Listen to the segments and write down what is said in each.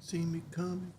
See me coming.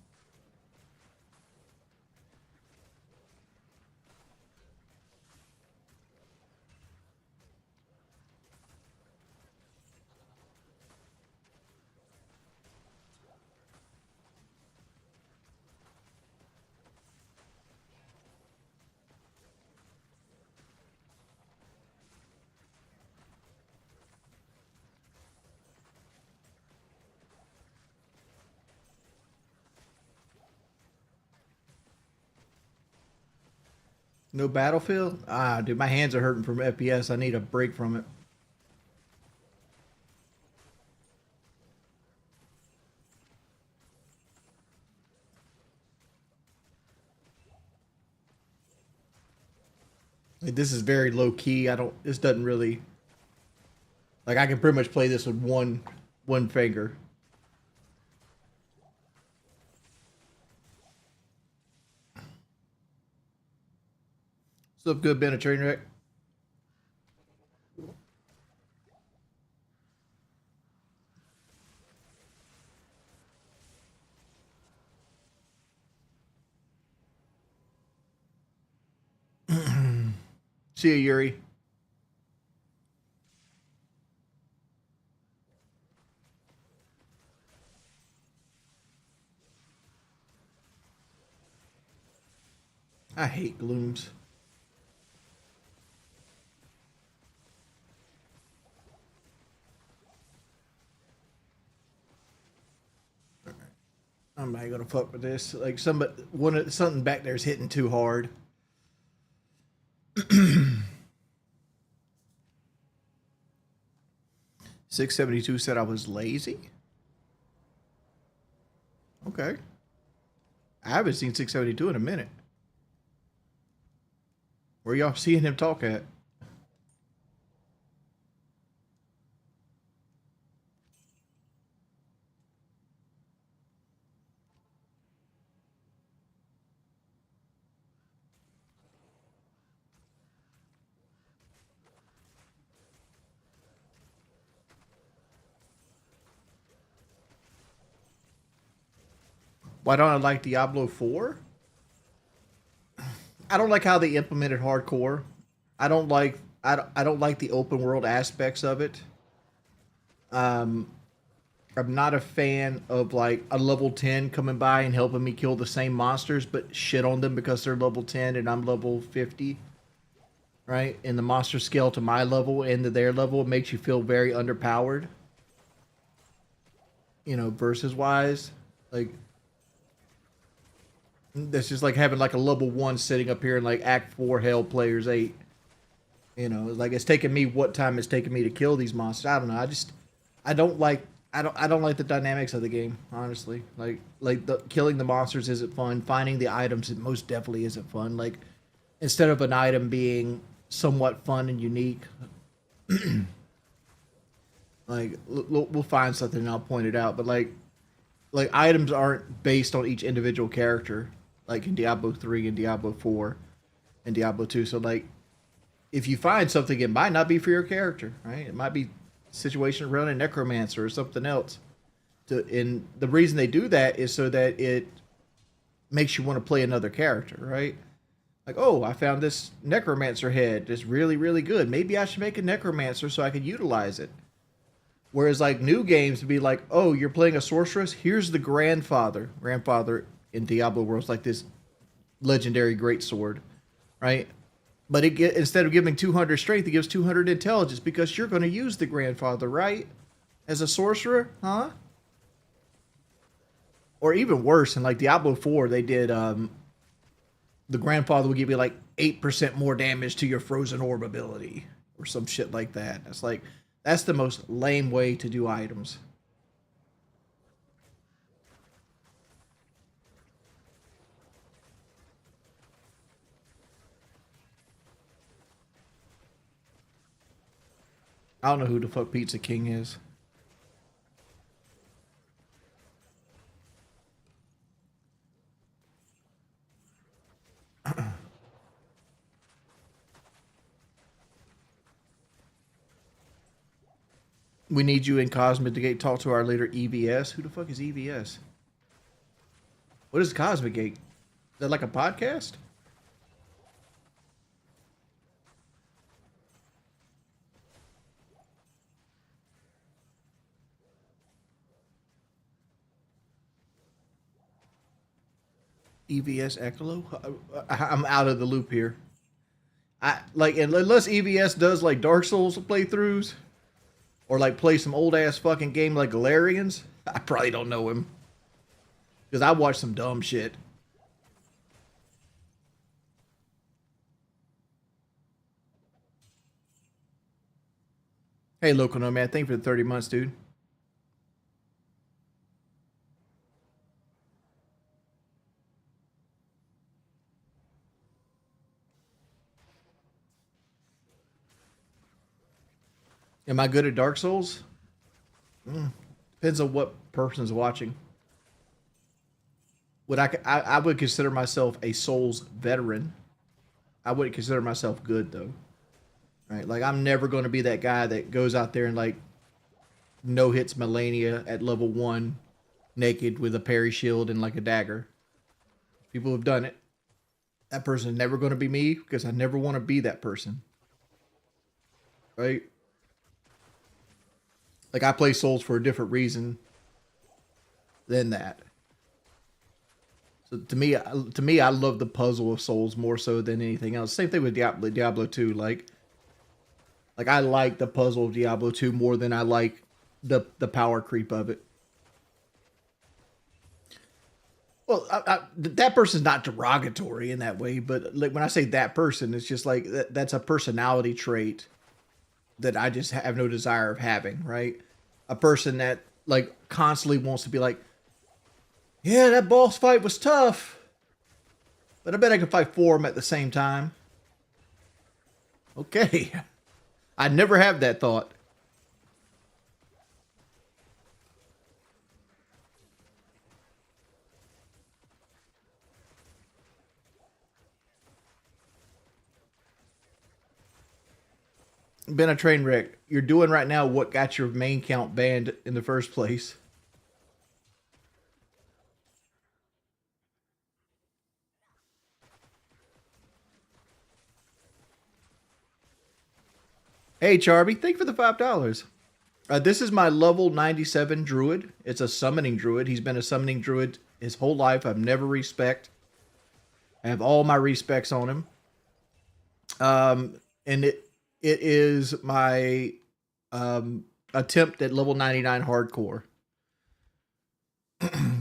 No Battlefield? Ah, dude, my hands are hurting from FPS. I need a break from it. Like, this is very low key. This doesn't really, like, I can pretty much play this with one finger. What's up, good Ben, a train wreck? See you, Yuri. I hate glooms. I'm not gonna fuck with this. Like something back there is hitting too hard. 672 said I was lazy. Okay. I haven't seen 672 in a minute. Where y'all seeing him talk at? Why don't I like Diablo 4? I don't like how they implemented hardcore. I don't like the open world aspects of it. Um, I'm not a fan of like a level 10 coming by and helping me kill the same monsters, but shit on them because they're level 10 and I'm level 50. Right? And the monster scale to my level and to their level, it makes you feel very underpowered. You know, versus wise. Like, that's just like having like a level 1 sitting up here in like Act 4 Hell Players 8. You know, like it's taken me what time it's taken me to kill these monsters. I don't know. I don't like I don't like the dynamics of the game, honestly. Like the killing the monsters isn't fun. Finding the items, it most definitely isn't fun. Like, instead of an item being somewhat fun and unique, like we'll find something and I'll point it out. But like items aren't based on each individual character, like in Diablo 3 and Diablo 4 and Diablo 2. So like, if you find something, it might not be for your character, right? It might be a situation around a necromancer or something else. And the reason they do that is so that it makes you want to play another character, right? Like, oh, I found this necromancer head. It's really, really good. Maybe I should make a necromancer so I could utilize it. Whereas like new games would be like, oh, you're playing a sorceress. Here's the grandfather. Grandfather in Diablo worlds like this legendary great sword, right? But instead of giving 200 strength, it gives 200 intelligence because you're going to use the grandfather, right? As a sorcerer, huh? Or even worse, in like Diablo 4, they did the grandfather would give you like 8% more damage to your frozen orb ability or some shit like that. It's like, that's the most lame way to do items. I don't know who the fuck Pizza King is. We need you in Cosmic to talk to our leader EVS. Who the fuck is EVS? What is Cosmic Gate? Is that like a podcast? EVS Ecolo? I'm out of the loop here. I like unless EVS does like Dark Souls playthroughs or like play some old ass fucking game like Galarians, I probably don't know him because I watch some dumb shit. Hey, Local No Man, thank you for the 30 months, dude. Am I good at Dark Souls? Depends on what person's watching. I would consider myself a Souls veteran. I wouldn't consider myself good though. Right? Like I'm never going to be that guy that goes out there and like no hits Melania at level 1 naked with a parry shield and like a dagger. People have done it. That person is never going to be me because I never want to be that person. Right? Like I play Souls for a different reason than that. So to me, I love the puzzle of Souls more so than anything else. Same thing with Diablo 2. Like I like the puzzle of Diablo 2 more than I like the power creep of it. Well, that person's not derogatory in that way, but like when I say that person, it's just like that's a personality trait that I just have no desire of having, right? A person that like constantly wants to be like, yeah, that boss fight was tough, but I bet I can fight 4 of them at the same time. Okay. I never have that thought. Been a train wreck. You're doing right now what got your main count banned in the first place. Hey, Charby, thank you for the $5. This is my level 97 druid. It's a summoning druid. He's been a summoning druid his whole life. I've never respect. I have all my respects on him. And it is my attempt at level 99 hardcore.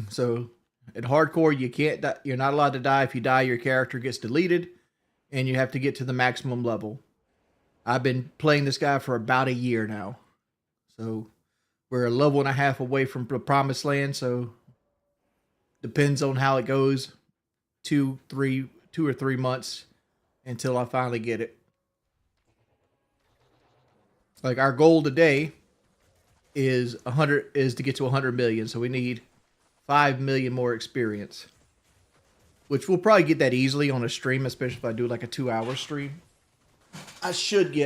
So at hardcore, you can't die, you're not allowed to die. If you die, your character gets deleted, and you have to get to the maximum level. I've been playing this guy for about a year now, so we're a level and a half away from the promised land. So depends on how it goes. 2 or 3 months until I finally get it. Like our goal today is to get to 100 million. So we need 5 million more experience, which we'll probably get that easily on a stream, especially if I do like a 2-hour stream. I should be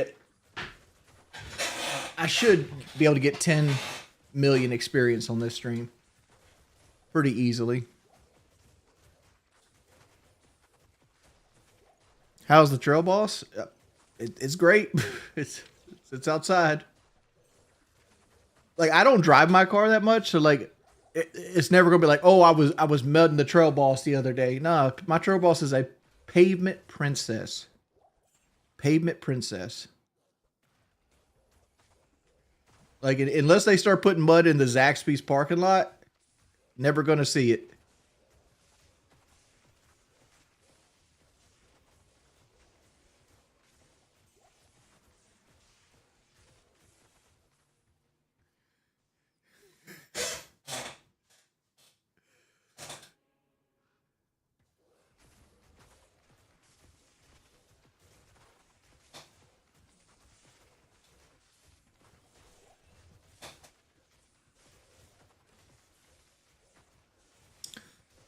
able to get 10 million experience on this stream pretty easily. How's the trail boss? It's great. It's outside. Like I don't drive my car that much, so like it's never gonna be like, oh, I was melding the trail boss the other day. No, my trail boss is a pavement princess. Pavement princess. Like unless they start putting mud in the Zaxby's parking lot, never gonna see it.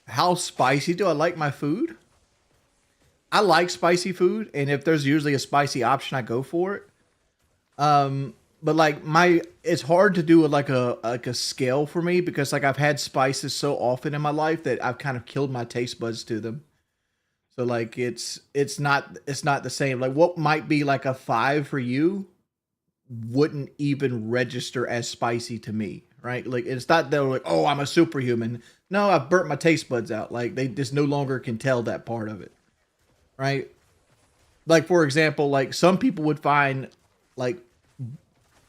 How spicy do I like my food? I like spicy food, and if there's usually a spicy option, I go for it. but like it's hard to do like a scale for me because like I've had spices so often in my life that I've kind of killed my taste buds to them. So like it's not the same. Like what might be like a 5 for you wouldn't even register as spicy to me, right? Like it's not that like, oh, I'm a superhuman. No, I've burnt my taste buds out. Like they just no longer can tell that part of it, right? Like for example, like some people would find like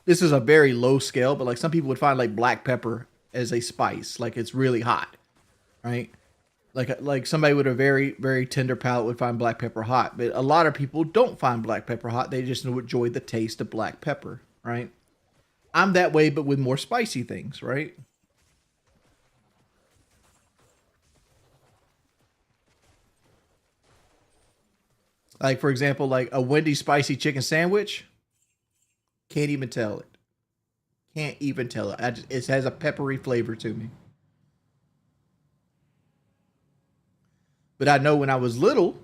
this is a very low scale, but like some people would find like black pepper as a spice, like it's really hot, right? Like somebody with a very tender palate would find black pepper hot, but a lot of people don't find black pepper hot. They just enjoy the taste of black pepper, right? I'm that way, but with more spicy things, right? Like for example, like a Wendy's spicy chicken sandwich, can't even tell it. Can't even tell it. It has a peppery flavor to me. But I know when I was little,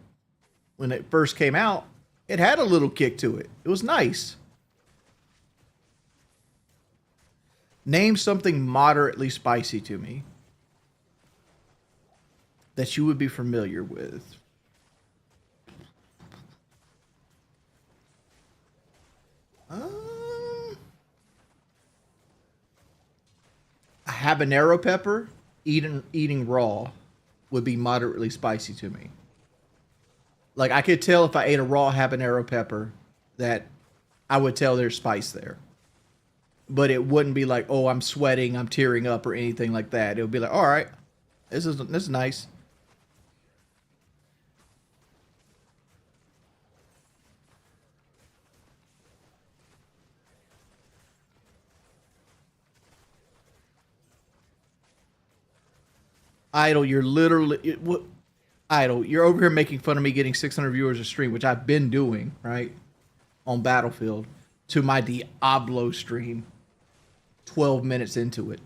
when it first came out, it had a little kick to it. It was nice. Name something moderately spicy to me that you would be familiar with. Um, a habanero pepper, eating raw, would be moderately spicy to me. Like I could tell if I ate a raw habanero pepper that I would tell there's spice there. But it wouldn't be like, oh, I'm sweating, I'm tearing up, or anything like that. It would be like, all right, this is nice. Idle, you're literally what? Idle, you're over here making fun of me getting 600 viewers a stream, which I've been doing right on Battlefield to my Diablo stream. 12 minutes into it.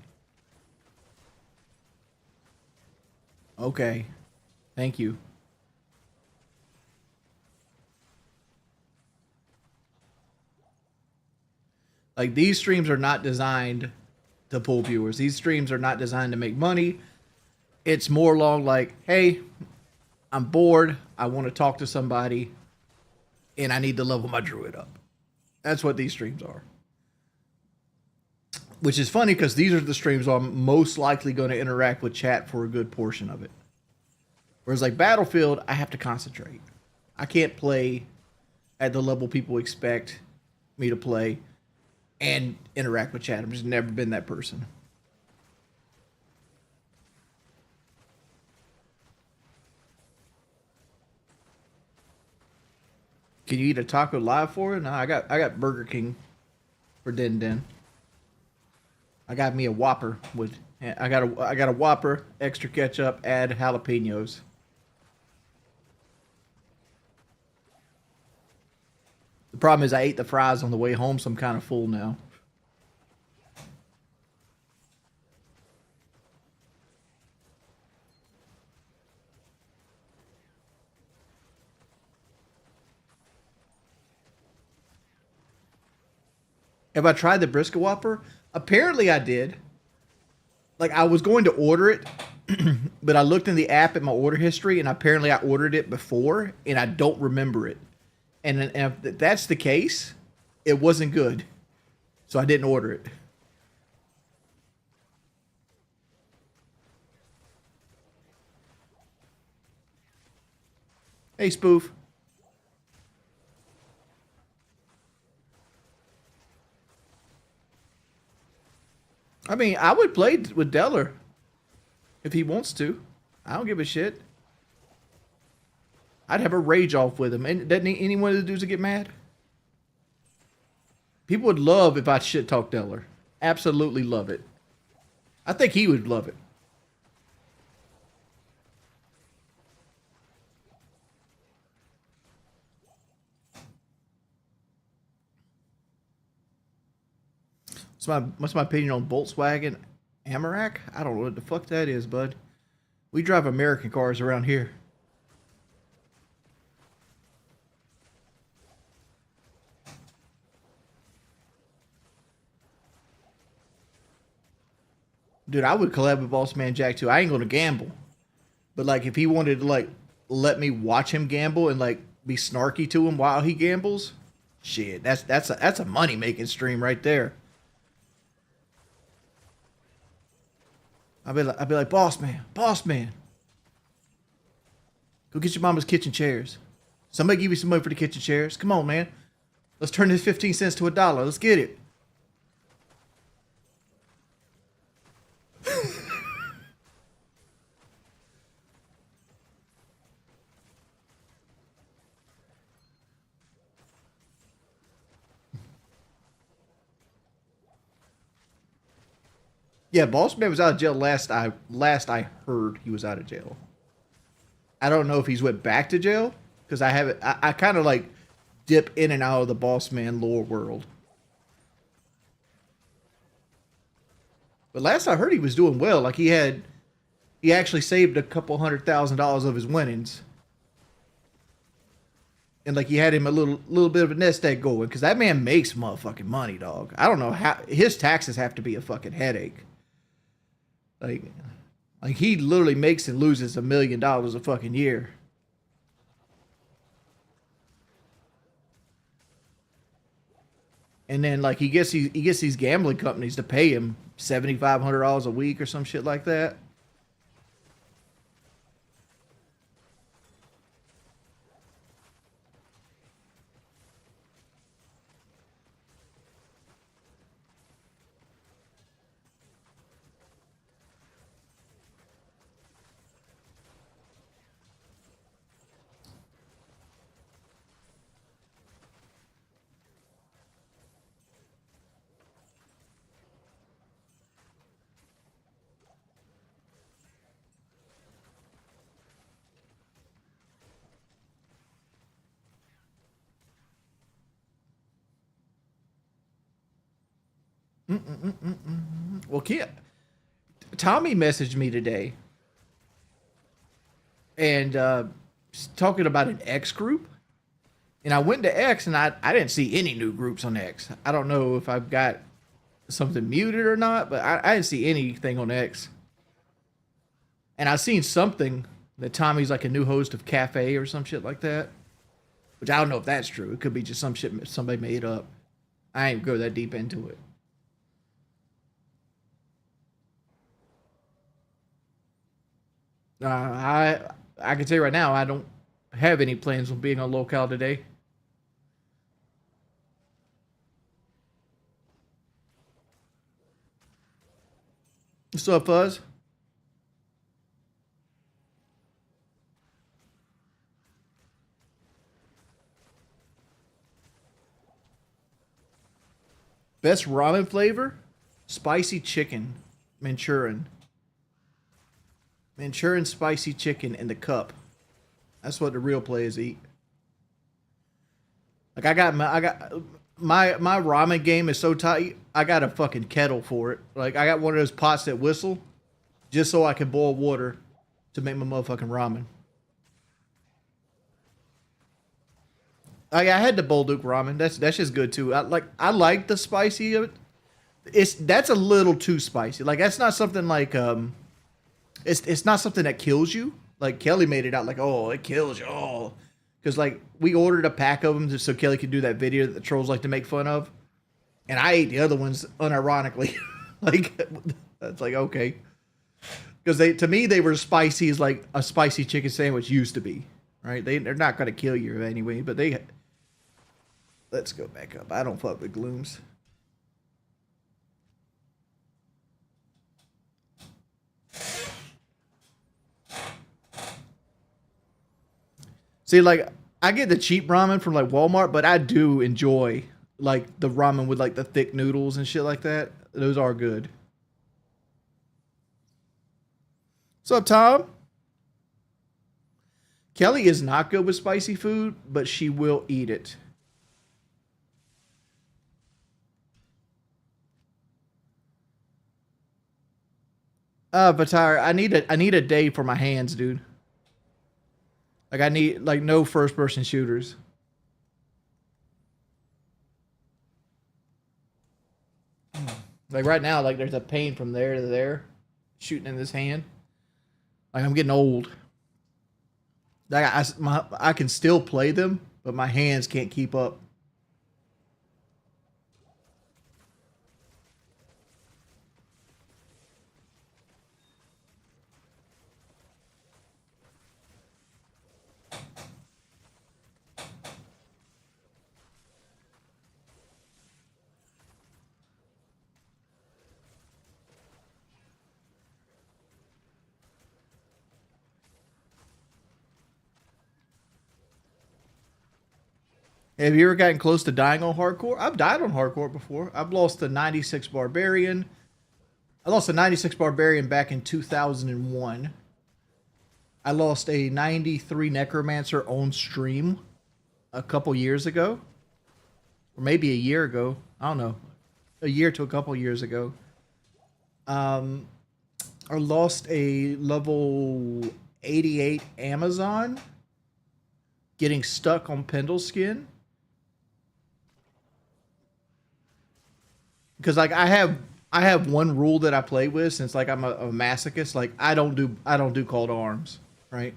Okay, thank you. Like these streams are not designed to pull viewers. These streams are not designed to make money. It's more along like, hey, I'm bored. I want to talk to somebody, and I need to level my druid up. That's what these streams are. Which is funny because these are the streams where I'm most likely going to interact with chat for a good portion of it. Whereas like Battlefield, I have to concentrate. I can't play at the level people expect me to play and interact with chat. I've just never been that person. Can you eat a taco live for it? No, I got Burger King for Din. I got me a Whopper with I got a Whopper, extra ketchup, add jalapenos. The problem is I ate the fries on the way home, so I'm kind of full now. Have I tried the brisket Whopper? Apparently I did. Like I was going to order it, but I looked in the app at my order history, and apparently I ordered it before, and I don't remember it. And if that's the case, it wasn't good, so I didn't order it. Hey, Spoof. I mean, I would play with Deller if he wants to. I don't give a shit. I'd have a rage off with him. And doesn't any one of the dudes would get mad? People would love if I shit talk Deller. Absolutely love it. I think he would love it. What's my opinion on Volkswagen Amarok? I don't know what the fuck that is, bud. We drive American cars around here. Dude, I would collab with Boss Man Jack too. I ain't gonna gamble, but like if he wanted to like let me watch him gamble and like be snarky to him while he gambles, shit, that's a money making stream right there. I'd be like, boss man, go get your mama's kitchen chairs. Somebody give you some money for the kitchen chairs. Come on, man. Let's turn this 15 cents to $1. Let's get it. Yeah, Boss Man was out of jail last I heard he was out of jail. I don't know if he's went back to jail because I haven't. I kind of like dip in and out of the Boss Man lore world. But last I heard, he was doing well. Like he actually saved a couple $100,000 of his winnings, and like he had him a little bit of a nest egg going because that man makes motherfucking money, dog. I don't know how his taxes have to be a fucking headache. Like, like he literally makes and loses $1 million a fucking year. And then like he gets these gambling companies to pay him $7,500 a week or some shit like that. Well, Kia, Tommy messaged me today and talking about an X group. And I went to X and I didn't see any new groups on X. I don't know if I've got something muted or not, but I didn't see anything on X. And I seen something that Tommy's like a new host of Cafe or some shit like that. Which I don't know if that's true. It could be just some shit somebody made up. I ain't go that deep into it. I can tell you right now, I don't have any plans on being on locale today. What's up, Fuzz? Best ramen flavor? Spicy chicken. Manchurian. Manchurian spicy chicken in the cup. That's what the real players eat. Like I got my ramen game is so tight. I got a fucking kettle for it. Like I got one of those pots that whistle, just so I can boil water to make my motherfucking ramen. I had the Bolduc ramen. That's just good too. I like the spicy of it. That's a little too spicy. Like that's not something like it's not something that kills you. Like Kelly made it out like, oh, it kills you. Oh, because like we ordered a pack of them just so Kelly could do that video that the trolls like to make fun of, and I ate the other ones unironically. Like that's like okay, because they to me they were spicy as like a spicy chicken sandwich used to be. Right? They're not gonna kill you anyway, but they. Let's go back up. I don't fuck with glooms. See, like I get the cheap ramen from like Walmart, but I do enjoy like the ramen with like the thick noodles and shit like that. Those are good. What's up, Tom? Kelly is not good with spicy food, but she will eat it. Vatar, I need a day for my hands, dude. Like I need like no first person shooters. Like right now, like there's a pain from there to there. shooting in this hand. Like I'm getting old. Like I can still play them, but my hands can't keep up. Have you ever gotten close to dying on hardcore? I've died on hardcore before. I've lost a 96 barbarian. I lost a 96 barbarian back in 2001. I lost a 93 necromancer on stream a couple years ago, or maybe a year ago. I don't know, a year to a couple years ago. I lost a level 88 Amazon getting stuck on Pendle skin. Because like I have one rule that I play with since like I'm a masochist. Like I don't do call to arms, right?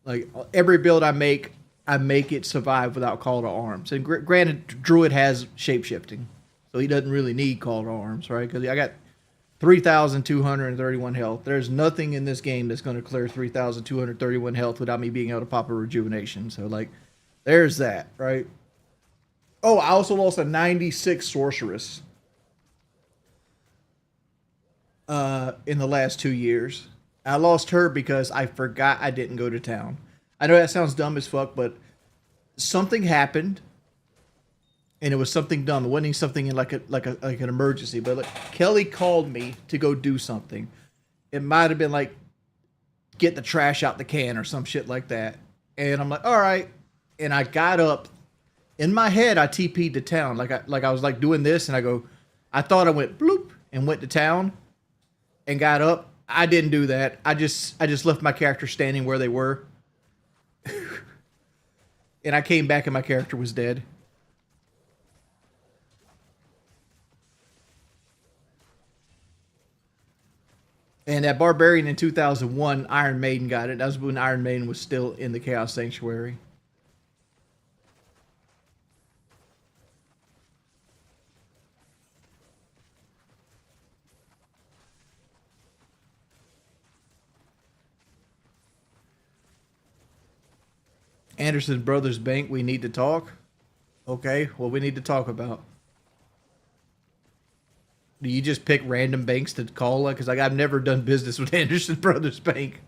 Like every build I make it survive without call to arms. And granted, Druid has shapeshifting, so he doesn't really need call to arms, right? Because I got 3,231 health. There's nothing in this game that's going to clear 3,231 health without me being able to pop a rejuvenation. So like, there's that, right? Oh, I also lost a 96 sorceress in the last 2 years. I lost her because I forgot I didn't go to town. I know that sounds dumb as fuck, but something happened, and it was something dumb. It wasn't even something in like an emergency, but like Kelly called me to go do something. It might have been like get the trash out the can or some shit like that. And I'm like, all right. And I got up. In my head, I TP'd to town. Like I was like doing this, and I thought I went bloop and went to town and got up. I didn't do that. I just left my character standing where they were. And I came back and my character was dead. And that barbarian in 2001, Iron Maiden got it. That was when Iron Maiden was still in the Chaos Sanctuary. Anderson Brothers Bank, we need to talk. Okay, what we need to talk about? Do you just pick random banks to call? Because like I've never done business with Anderson Brothers Bank.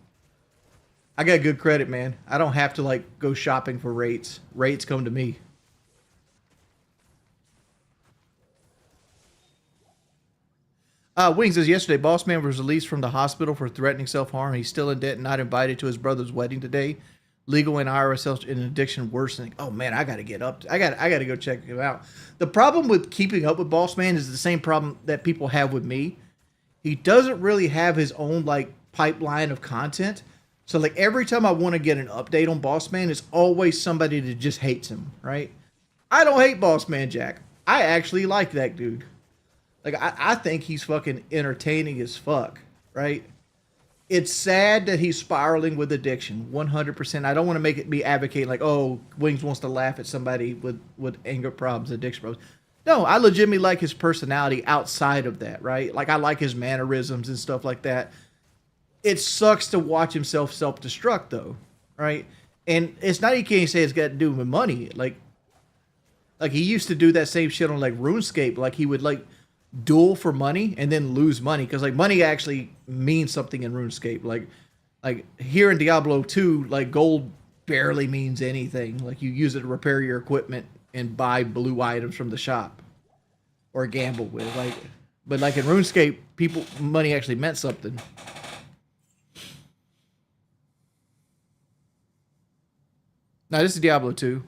I got good credit, man. I don't have to like go shopping for rates. Rates come to me. Wing says yesterday, Boss Man was released from the hospital for threatening self-harm. He's still in debt and not invited to his brother's wedding today. Legal and IRS in addiction worsening. Oh man, I got to get up. I got to go check him out. The problem with keeping up with Boss Man is the same problem that people have with me. He doesn't really have his own like pipeline of content. So like every time I want to get an update on Boss Man, it's always somebody that just hates him, right? I don't hate Boss Man Jack. I actually like that dude. Like I think he's fucking entertaining as fuck, right? It's sad that he's spiraling with addiction, 100%. I don't want to make it be advocating like, oh, Wings wants to laugh at somebody with anger problems, addiction problems. No, I legitimately like his personality outside of that, right? Like I like his mannerisms and stuff like that. It sucks to watch himself self-destruct though, right? And it's not, you can't say it's got to do with money. Like he used to do that same shit on like RuneScape. Like he would like duel for money and then lose money because like money actually means something in RuneScape. Like here in Diablo 2, like gold barely means anything. Like you use it to repair your equipment and buy blue items from the shop or gamble with. Like, but like in RuneScape, people money actually meant something. Now this is Diablo 2.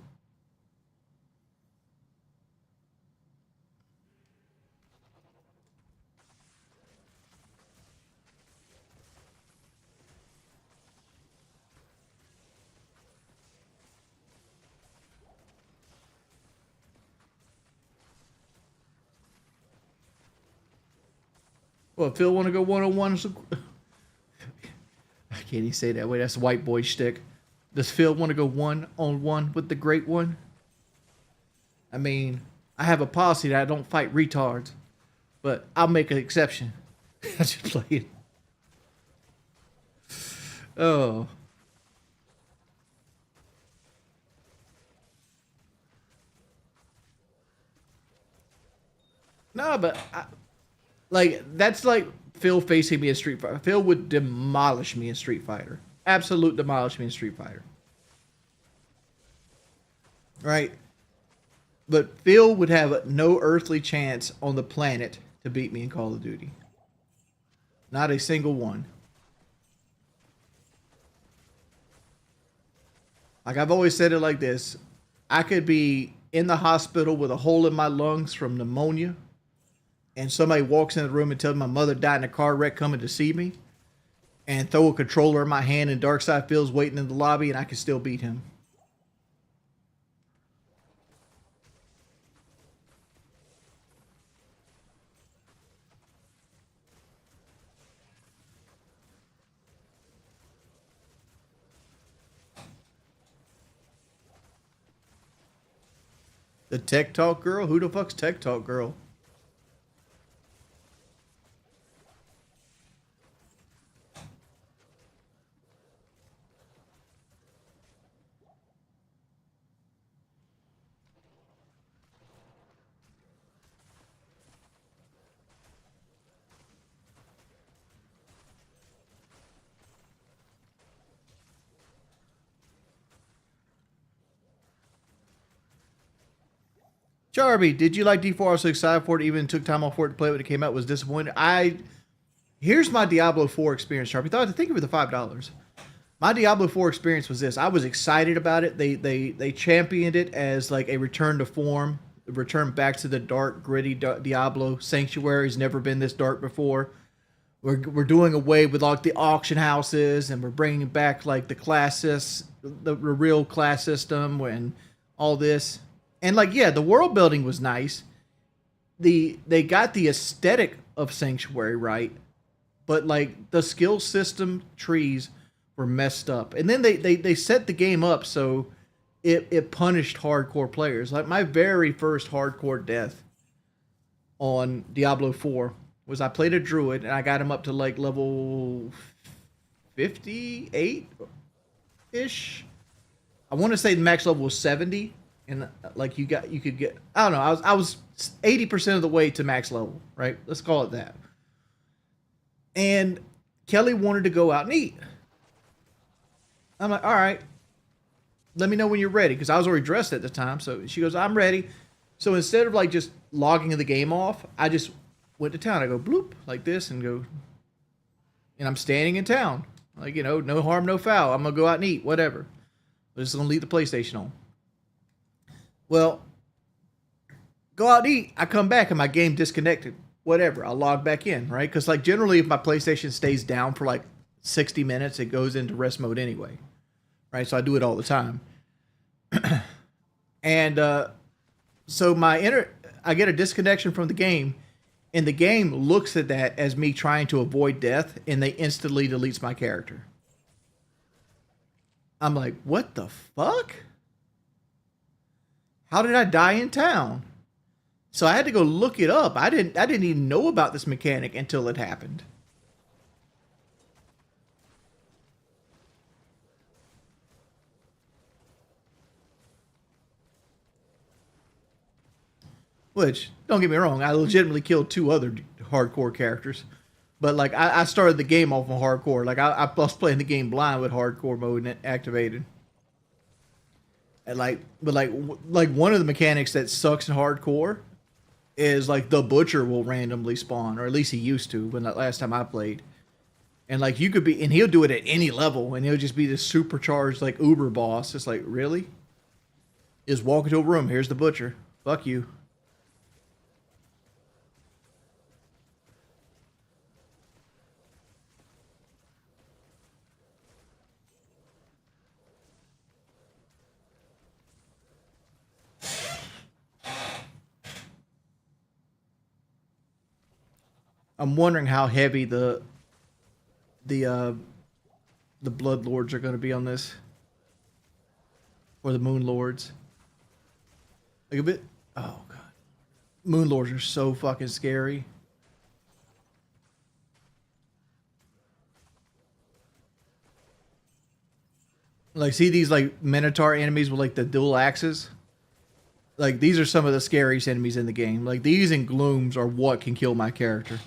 Well, Phil want to go one on one. I can't even say that way. That's white boy shtick. Does Phil want to go one on one with the great one? I mean, I have a policy that I don't fight retards, but I'll make an exception. I just play it. Oh. No, but like that's like Phil facing me in Street Fighter. Phil would demolish me in Street Fighter. Absolute demolish me in Street Fighter. Right? But Phil would have no earthly chance on the planet to beat me in Call of Duty. Not a single one. Like I've always said it like this. I could be in the hospital with a hole in my lungs from pneumonia, and somebody walks in the room and tells me my mother died in a car wreck coming to see me, and throw a controller in my hand and Darkside Phil's waiting in the lobby, and I can still beat him. The Tech Talk girl? Who the fuck's Tech Talk girl? Charby, did you like D4? I was so excited for it, even took time off work to play it when it came out. Was disappointed. Here's my Diablo 4 experience, Charby. Thought to think of it the $5. My Diablo 4 experience was this. I was excited about it. They championed it as like a return to form, a return back to the dark, gritty Diablo. Sanctuary's never been this dark before. We're doing away with like the auction houses, and we're bringing back like the real class system and all this. And like, yeah, the world building was nice. They got the aesthetic of Sanctuary right, but like the skill system trees were messed up. And then they set the game up so it punished hardcore players. Like my very first hardcore death on Diablo 4 was I played a druid and I got him up to like level 58 ish. I want to say the max level was 70. And like you could get, I don't know, I was 80% of the way to max level, right? Let's call it that. And Kelly wanted to go out and eat. I'm like, all right, let me know when you're ready, because I was already dressed at the time. So she goes, I'm ready. So instead of like just logging the game off, I just went to town. I go bloop like this and go, and I'm standing in town, like, you know, no harm, no foul. I'm gonna go out and eat, whatever. I'm just gonna leave the PlayStation on. Well, go out and eat. I come back and my game disconnected. Whatever. I'll log back in, right? Because like generally if my PlayStation stays down for like 60 minutes, it goes into rest mode anyway. Right? So I do it all the time. And so I get a disconnection from the game, and the game looks at that as me trying to avoid death, and they instantly deletes my character. I'm like, what the fuck? How did I die in town? So I had to go look it up. I didn't even know about this mechanic until it happened. Which, don't get me wrong, I legitimately killed 2 other hardcore characters. But like I started the game off on hardcore. Like I was playing the game blind with hardcore mode activated. And like one of the mechanics that sucks in hardcore is like the butcher will randomly spawn, or at least he used to when that last time I played. And like you could be, and he'll do it at any level, and he'll just be this supercharged like uber boss. It's like, really? Just walk into a room, here's the butcher. Fuck you. I'm wondering how heavy the uh the Blood Lords are going to be on this, or the Moon Lords. Like a bit. Oh god, Moon Lords are so fucking scary. Like, see these like Minotaur enemies with like the dual axes. Like, these are some of the scariest enemies in the game. Like, these and glooms are what can kill my character.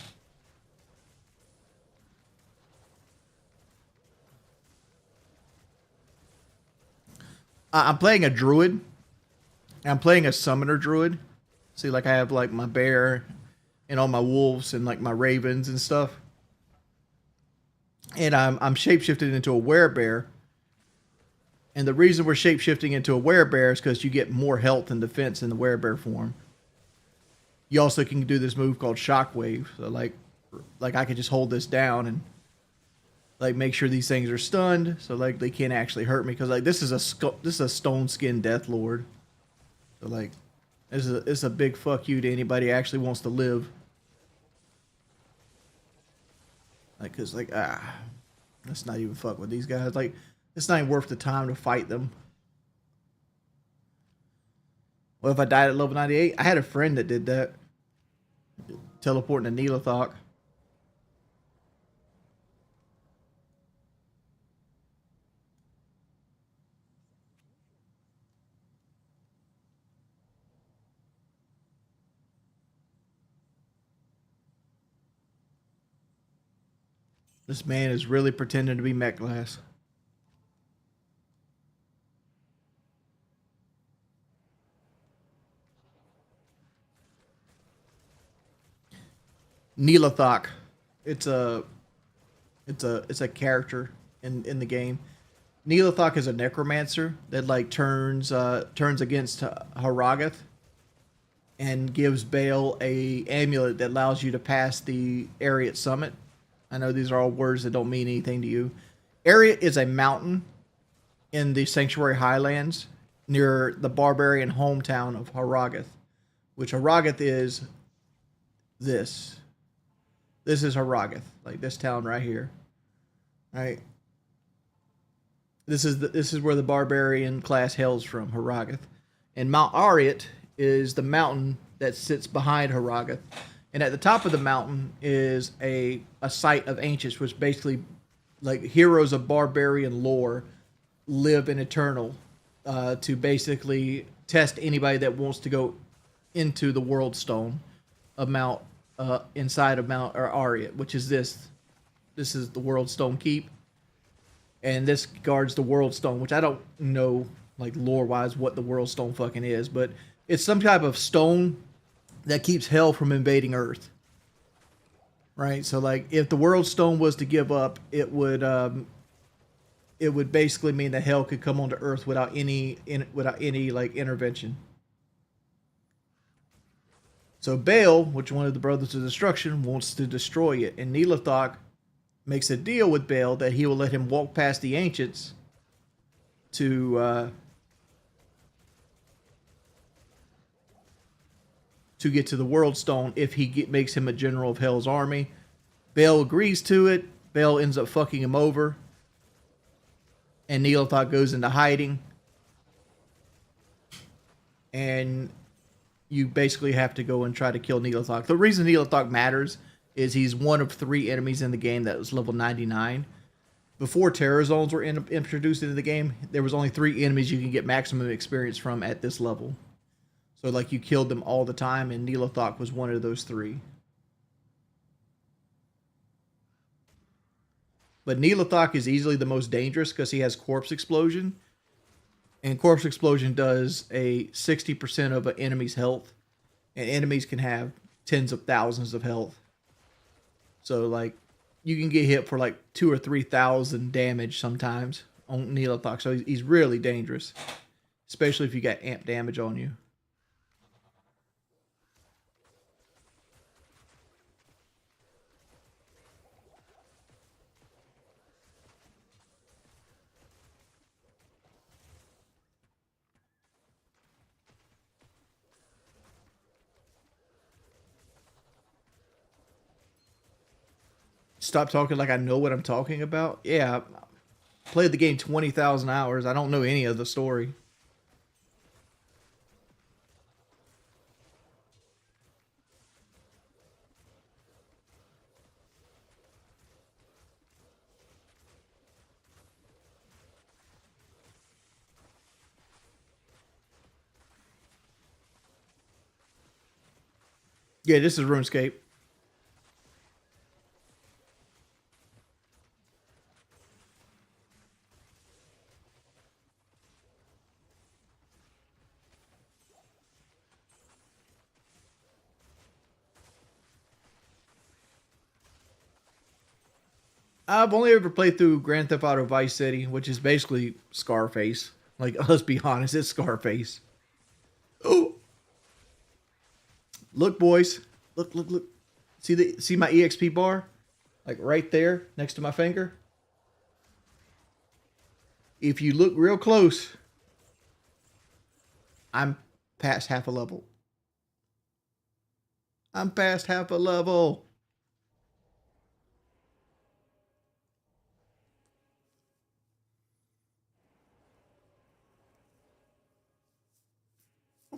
I'm playing a druid. I'm playing a summoner druid. See, like, I have like my bear and all my wolves and like my ravens and stuff. And I'm shapeshifted into a werebear. And the reason we're shapeshifting into a werebear is because you get more health and defense in the werebear form. You also can do this move called Shockwave. So like I could just hold this down and like make sure these things are stunned, so like they can't actually hurt me. Because like this is a stone skin death lord. So like it's a big fuck you to anybody who actually wants to live. Like, cause like let's not even fuck with these guys. Like, it's not even worth the time to fight them. What if I died at level 98? I had a friend that did that. Teleporting to Neelathok. This man is really pretending to be mech glass. Neelathok. It's a it's a character in the game. Neelathok is a necromancer that like turns against Haragath and gives Baal a amulet that allows you to pass the Ariat Summit. I know these are all words that don't mean anything to you. Ariat is a mountain in the Sanctuary Highlands near the barbarian hometown of Haragath, which Haragath is this. This is Haragath, like this town right here, right? This is where the barbarian class hails from, Haragath, and Mount Ariat is the mountain that sits behind Haragath, and at the top of the mountain is a site of ancients, which basically like heroes of barbarian lore live in Eternal to basically test anybody that wants to go into the World Stone of Mount inside of Mount or Ariat, which is this. This is the World Stone Keep, and this guards the World Stone, which I don't know like lore wise what the World Stone fucking is, but it's some type of stone that keeps hell from invading Earth. Right, so like if the World Stone was to give up, it would basically mean that hell could come onto Earth without any like intervention. So Baal, which one of the brothers of destruction, wants to destroy it, and Neelathok makes a deal with Baal that he will let him walk past the ancients to get to the World Stone if he makes him a general of Hell's army. Baal agrees to it. Baal ends up fucking him over, and Neelathok goes into hiding. And you basically have to go and try to kill Neelathok. The reason Neelathok matters is he's one of 3 enemies in the game that was level 99. Before Terror Zones were introduced into the game, there was only 3 enemies you can get maximum experience from at this level. So like you killed them all the time, and Neelathok was one of those 3. But Neelathok is easily the most dangerous because he has Corpse Explosion. And Corpse Explosion does a 60% of an enemy's health. And enemies can have tens of thousands of health. So like you can get hit for like 2,000 or 3,000 damage sometimes on Neelathok. So he's really dangerous. Especially if you got amp damage on you. stop talking like I know what I'm talking about. Yeah, I played the game 20,000 hours. I don't know any of the story. Yeah, this is RuneScape. I've only ever played through Grand Theft Auto Vice City, which is basically Scarface. Like, let's be honest, it's Scarface. Oh, look, boys, look. See my EXP bar, like right there next to my finger. If you look real close, I'm past half a level. I'm past half a level.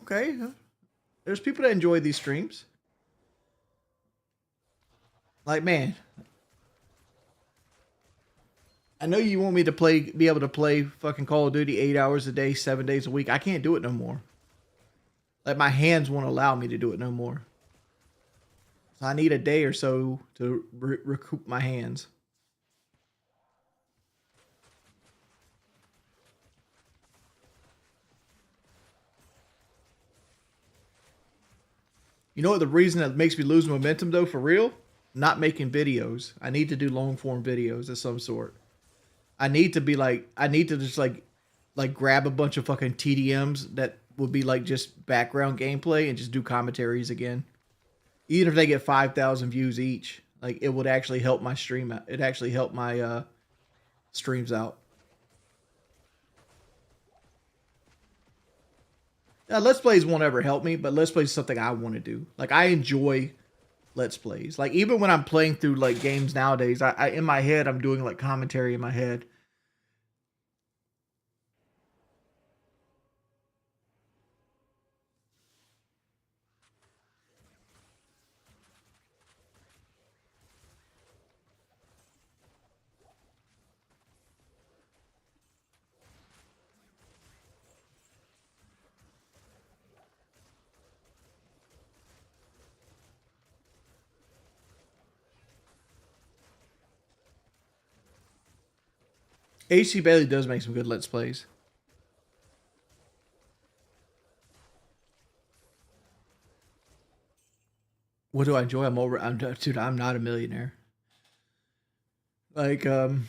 Okay, there's people that enjoy these streams. Like, man, I know you want me to be able to play fucking Call of Duty 8 hours a day, 7 days a week. I can't do it no more. Like, my hands won't allow me to do it no more. So I need a day or so to recoup my hands. You know what the reason that makes me lose momentum though, for real? Not making videos. I need to do long form videos of some sort. I need to be like, I need to just like grab a bunch of fucking TDMs that would be like just background gameplay and just do commentaries again. Even if they get 5,000 views each, like it would actually help my stream out. It actually helped my streams out. Let's plays won't ever help me, but let's play is something I want to do. Like, I enjoy let's plays. Like, even when I'm playing through like games nowadays, I in my head I'm doing like commentary in my head. HC Bailey does make some good let's plays. What do I enjoy? Dude, I'm not a millionaire. Like, I'm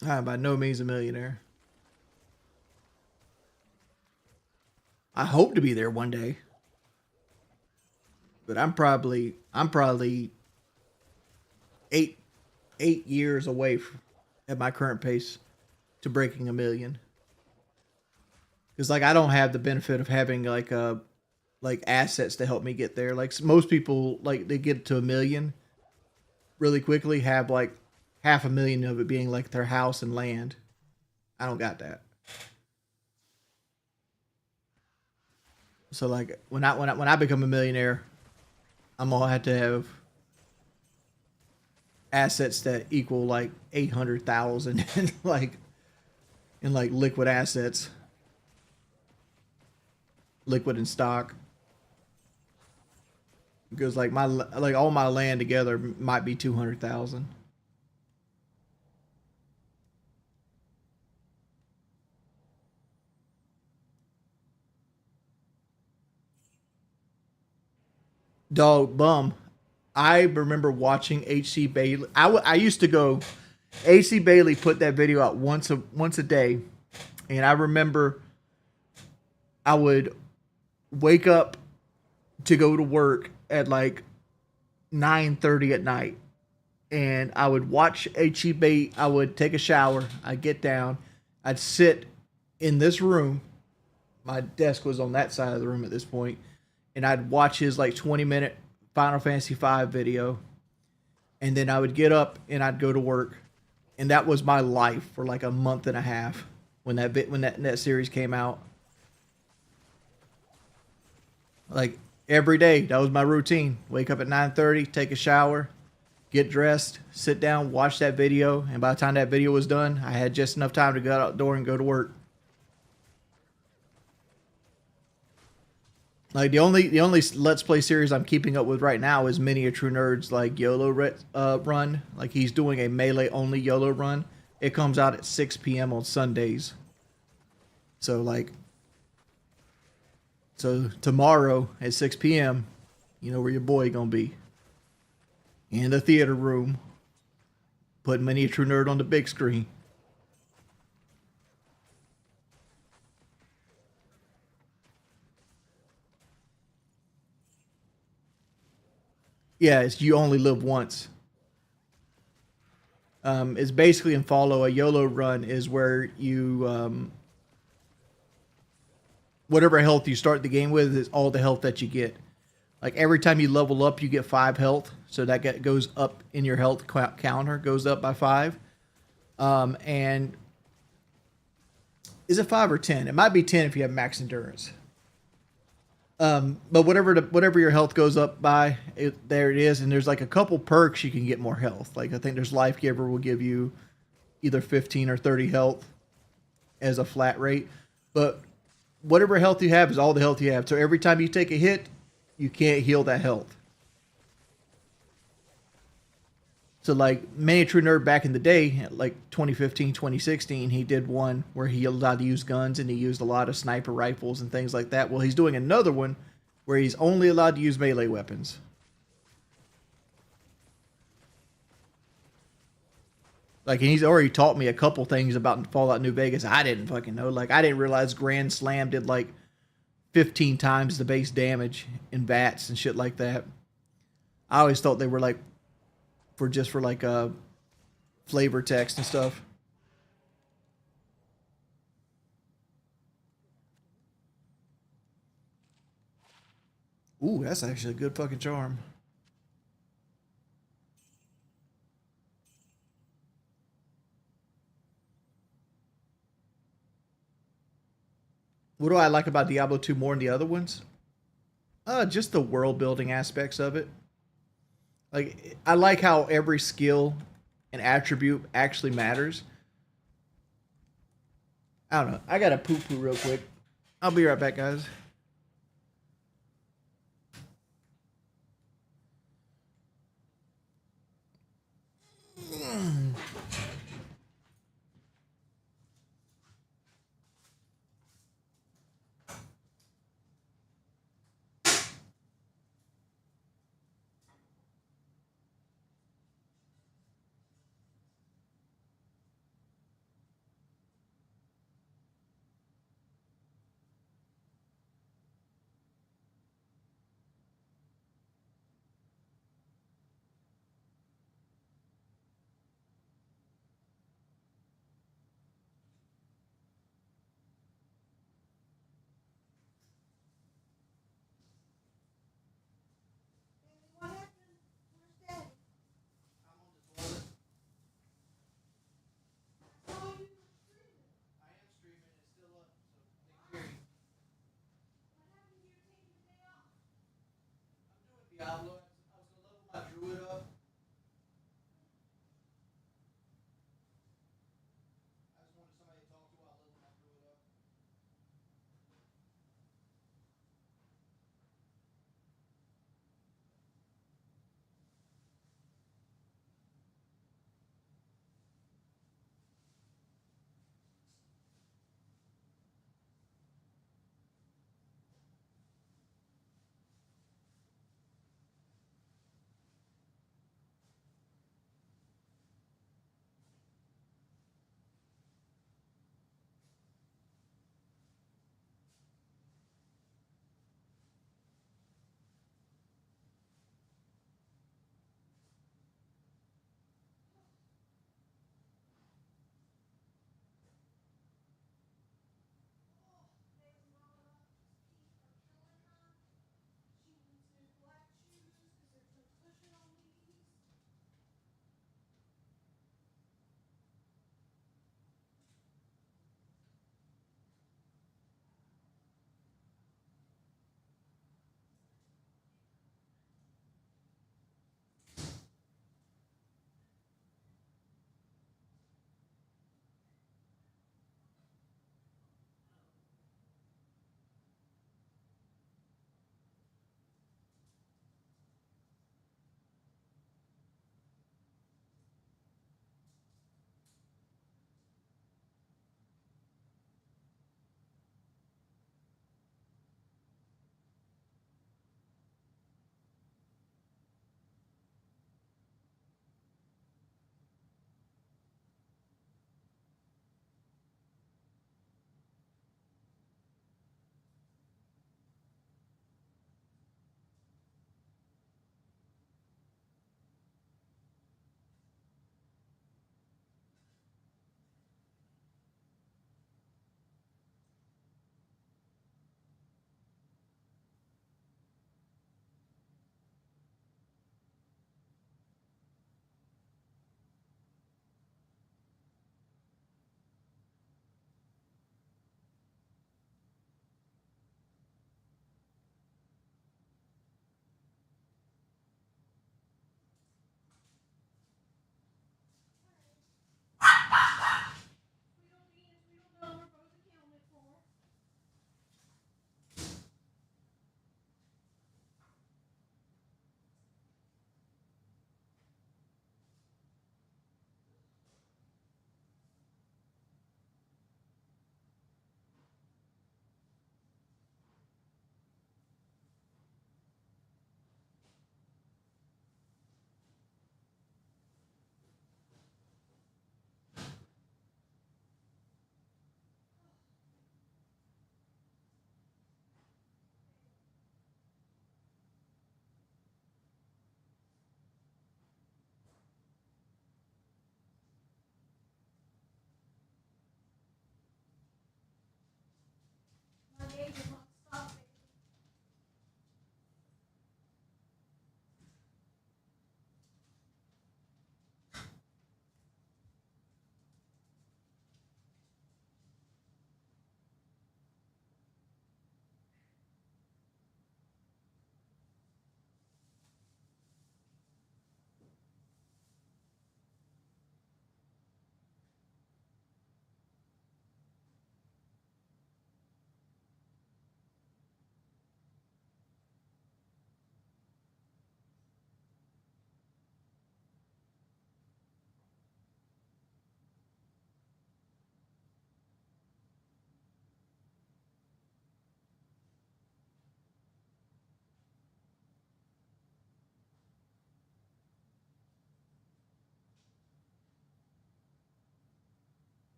by no means a millionaire. I hope to be there one day. But I'm probably eight years away at my current pace to breaking 1 million. Because like I don't have the benefit of having like assets to help me get there. Like most people, like they get to 1 million really quickly, have like 500,000 of it being like their house and land. I don't got that. So like when I become a millionaire, I'm gonna have to have assets that equal like 800,000 and like liquid assets, liquid in stock. Because like all my land together might be 200,000. Dog bum. I remember watching HC Bailey. I used to go. HC Bailey put that video out once a day, and I remember I would wake up to go to work at like 9:30 at night, and I would watch HC Bailey. I would take a shower. I'd get down. I'd sit in this room. My desk was on that side of the room at this point, and I'd watch his like 20-minute Final Fantasy V video, and then I would get up and I'd go to work, and that was my life for like a month and a half when that series came out. Like every day, that was my routine. Wake up at 9:30, take a shower, get dressed, sit down, watch that video, and by the time that video was done, I had just enough time to go outdoor and go to work. Like the only Let's Play series I'm keeping up with right now is Many a True Nerd's like run. Like he's doing a melee only YOLO run. It comes out at 6 p.m. on Sundays. So like, so tomorrow at 6 p.m., you know where your boy gonna be, in the theater room, putting Many a True Nerd on the big screen. Yeah, it's You Only Live Once. It's basically in follow a YOLO run is where you whatever health you start the game with is all the health that you get. Like every time you level up, you get 5 health, so that goes up in your health counter, goes up by 5. And is it 5 or 10? It might be 10 if you have max endurance. But whatever your health goes up by, there it is. And there's like a couple perks you can get more health. Like I think there's Life Giver will give you either 15 or 30 health as a flat rate. But whatever health you have is all the health you have. So every time you take a hit, you can't heal that health. So like Many True Nerd back in the day, like 2015, 2016, he did one where he allowed to use guns and he used a lot of sniper rifles and things like that. Well, he's doing another one where he's only allowed to use melee weapons. Like, and he's already taught me a couple things about Fallout New Vegas I didn't fucking know. Like, I didn't realize Grand Slam did like 15 times the base damage in VATS and shit like that. I always thought they were like for like flavor text and stuff. Ooh, that's actually a good fucking charm. What do I like about Diablo 2 more than the other ones? Just the world building aspects of it. Like I like how every skill and attribute actually matters. I don't know. I gotta poo poo real quick. I'll be right back, guys. Diablo. I was gonna level my druid up. I just wanted somebody to talk to while I level my druid up.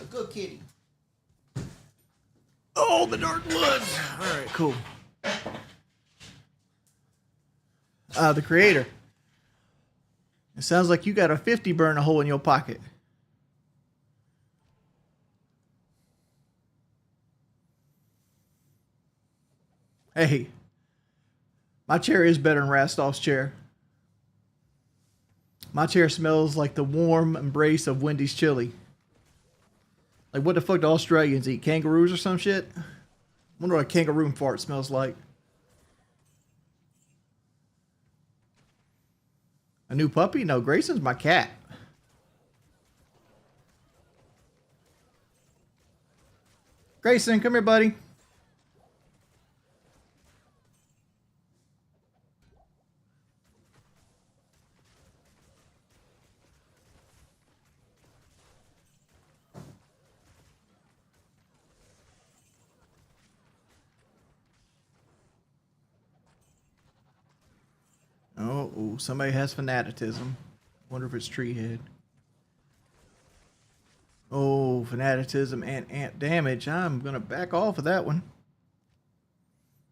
good kitty. Oh, the Dark Woods. All right, cool. The creator. It sounds like you got a 50 burn a hole in your pocket. Hey, my chair is better than Rastolph's chair. My chair smells like the warm embrace of Wendy's chili. Like, what the fuck do Australians eat? Kangaroos or some shit? Wonder what a kangaroo fart smells like. A new puppy? No, Grayson's my cat. Grayson, come here, buddy. Oh, somebody has fanaticism. Wonder if it's Treehead. Oh, fanaticism and ant damage. I'm gonna back off of that one.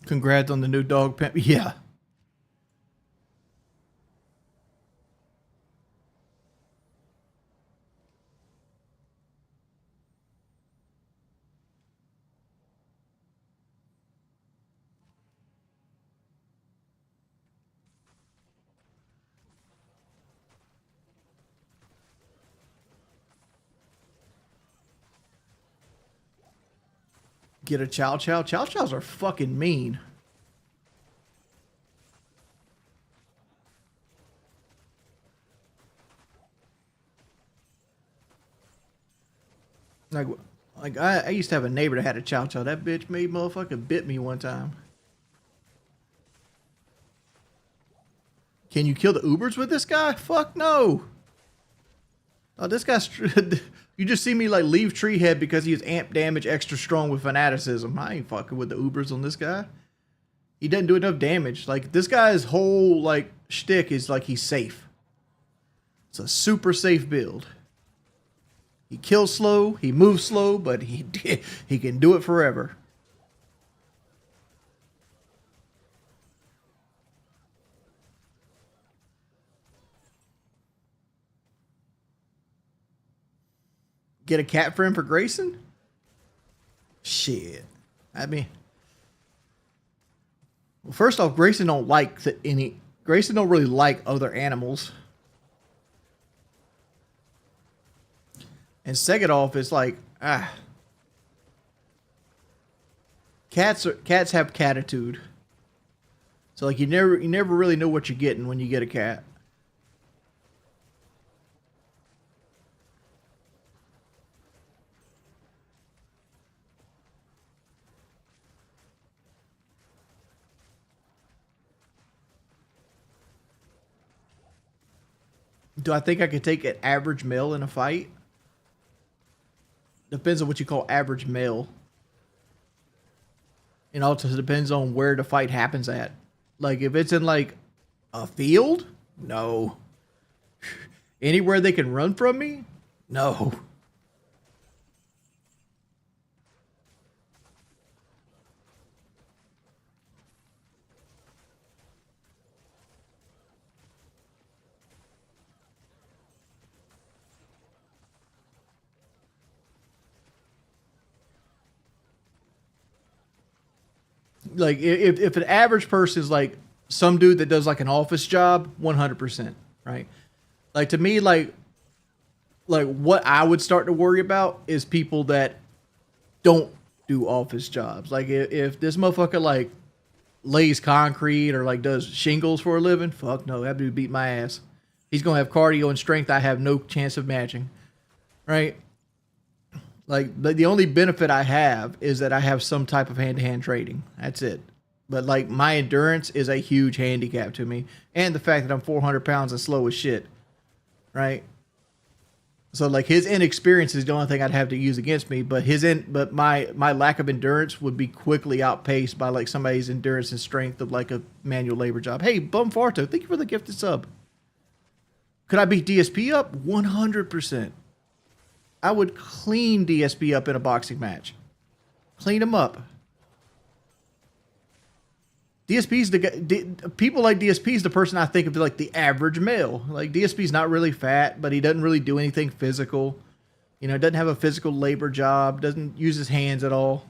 Congrats on the new dog pen. Yeah. Get a chow chow. Chow chows are fucking mean. Like I used to have a neighbor that had a chow chow. That bitch made motherfucker bit me one time. Can you kill the Ubers with this guy? Fuck no. Oh, this guy's... You just see me like leave Treehead because he is amp damage extra strong with fanaticism. I ain't fucking with the Ubers on this guy. He doesn't do enough damage. Like, this guy's whole like shtick is like he's safe. It's a super safe build. He kills slow, he moves slow, but he can do it forever. Get a cat friend for Grayson? Shit. I mean, well, first off, Grayson don't like Grayson don't really like other animals. And second off, it's like, cats have catitude. So like you never really know what you're getting when you get a cat. Do I think I could take an average male in a fight? Depends on what you call average male. It also depends on where the fight happens at. Like, if it's in, like, a field? No. Anywhere they can run from me? No. Like, if an average person is like some dude that does like an office job, 100%, right? Like, to me, like what I would start to worry about is people that don't do office jobs. Like, if this motherfucker like lays concrete or like does shingles for a living, fuck no, that dude beat my ass. He's gonna have cardio and strength I have no chance of matching, right? Like, the only benefit I have is that I have some type of hand-to-hand trading. That's it. But, like, my endurance is a huge handicap to me. And the fact that I'm 400 pounds and slow as shit. Right? So, like, his inexperience is the only thing I'd have to use against me. But my lack of endurance would be quickly outpaced by, like, somebody's endurance and strength of, like, a manual labor job. Hey, Bum Farto, thank you for the gifted sub. Could I beat DSP up? 100%. I would clean DSP up in a boxing match. Clean him up. DSP's the guy, people like DSP's the person I think of like the average male. Like DSP's not really fat, but he doesn't really do anything physical. You know, doesn't have a physical labor job, doesn't use his hands at all.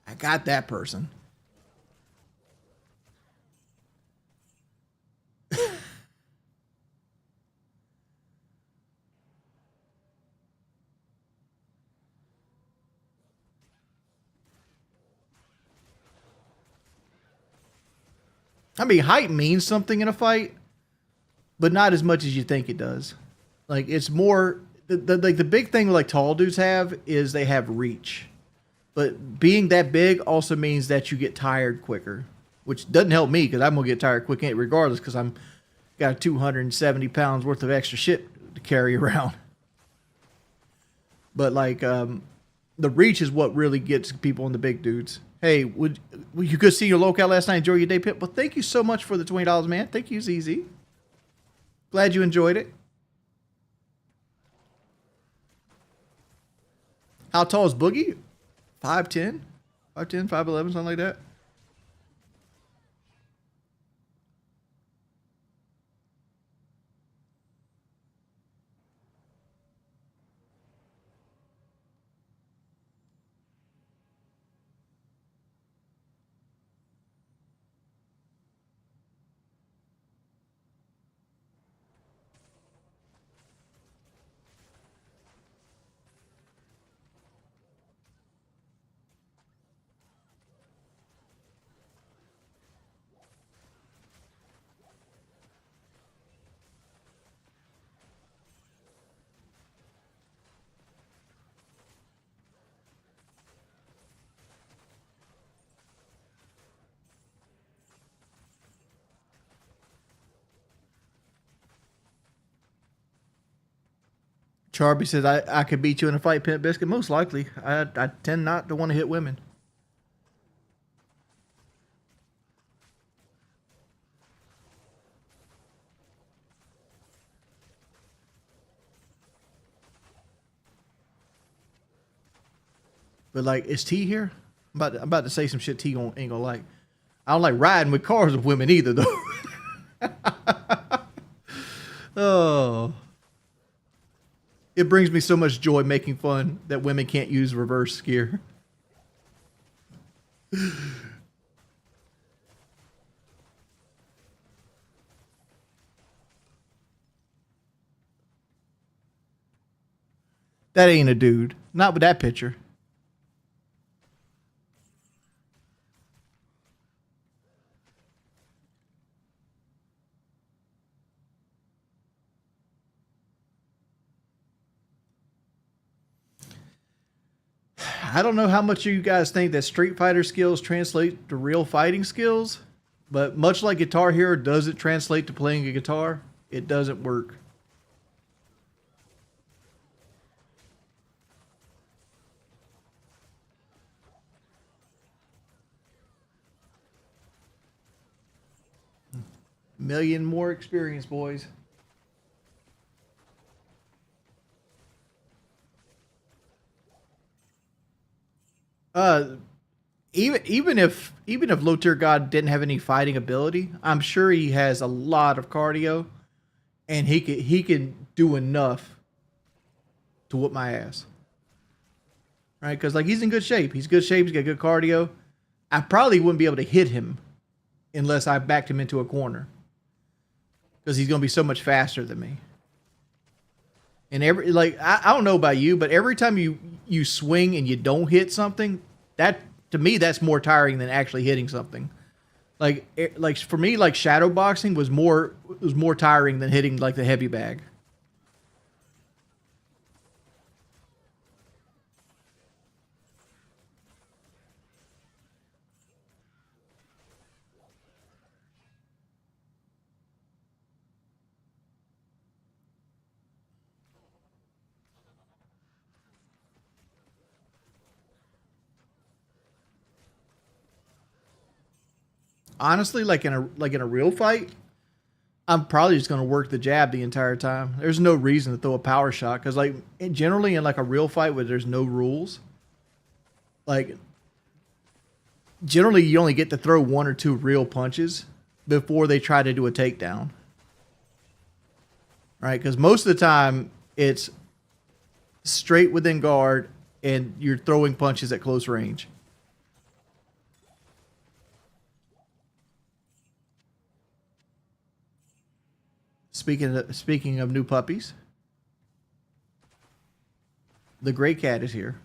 I got that person. I mean, height means something in a fight, but not as much as you think it does. Like it's more like the big thing like tall dudes have is they have reach. But being that big also means that you get tired quicker, which doesn't help me because I'm gonna get tired quick regardless because I'm got 270 pounds worth of extra shit to carry around. But like the reach is what really gets people in the big dudes. Hey, would you could see your locale last night? Enjoy your day, Pip. Well, thank you so much for the $20, man. Thank you, ZZ. Glad you enjoyed it. How tall is Boogie? 5'10", 5'10", 5'11", something like that. Charby says, I could beat you in a fight, Pimp Biscuit. Most likely. I tend not to want to hit women. But like, is T here? I'm about to say some shit T ain't gonna like. I don't like riding with cars with women either, though. Oh. It brings me so much joy making fun that women can't use reverse gear. That ain't a dude. Not with that picture. I don't know how much you guys think that Street Fighter skills translate to real fighting skills, but much like Guitar Hero doesn't translate to playing a guitar, it doesn't work. Million more experience, boys. Uh, even if low tier god didn't have any fighting ability, I'm sure he has a lot of cardio, and he can do enough to whoop my ass. Right? Because like he's in good shape. He's good shape. He's got good cardio. I probably wouldn't be able to hit him unless I backed him into a corner because he's gonna be so much faster than me. And every like I don't know about you, but every time you swing and you don't hit something, that to me that's more tiring than actually hitting something. Like for me, like shadow boxing was more tiring than hitting like the heavy bag. Honestly, like in a real fight, I'm probably just gonna work the jab the entire time. There's no reason to throw a power shot because, like, generally in like a real fight where there's no rules, like generally you only get to throw one or two real punches before they try to do a takedown, right? Because most of the time it's straight within guard and you're throwing punches at close range. Speaking of new puppies, the gray cat is here.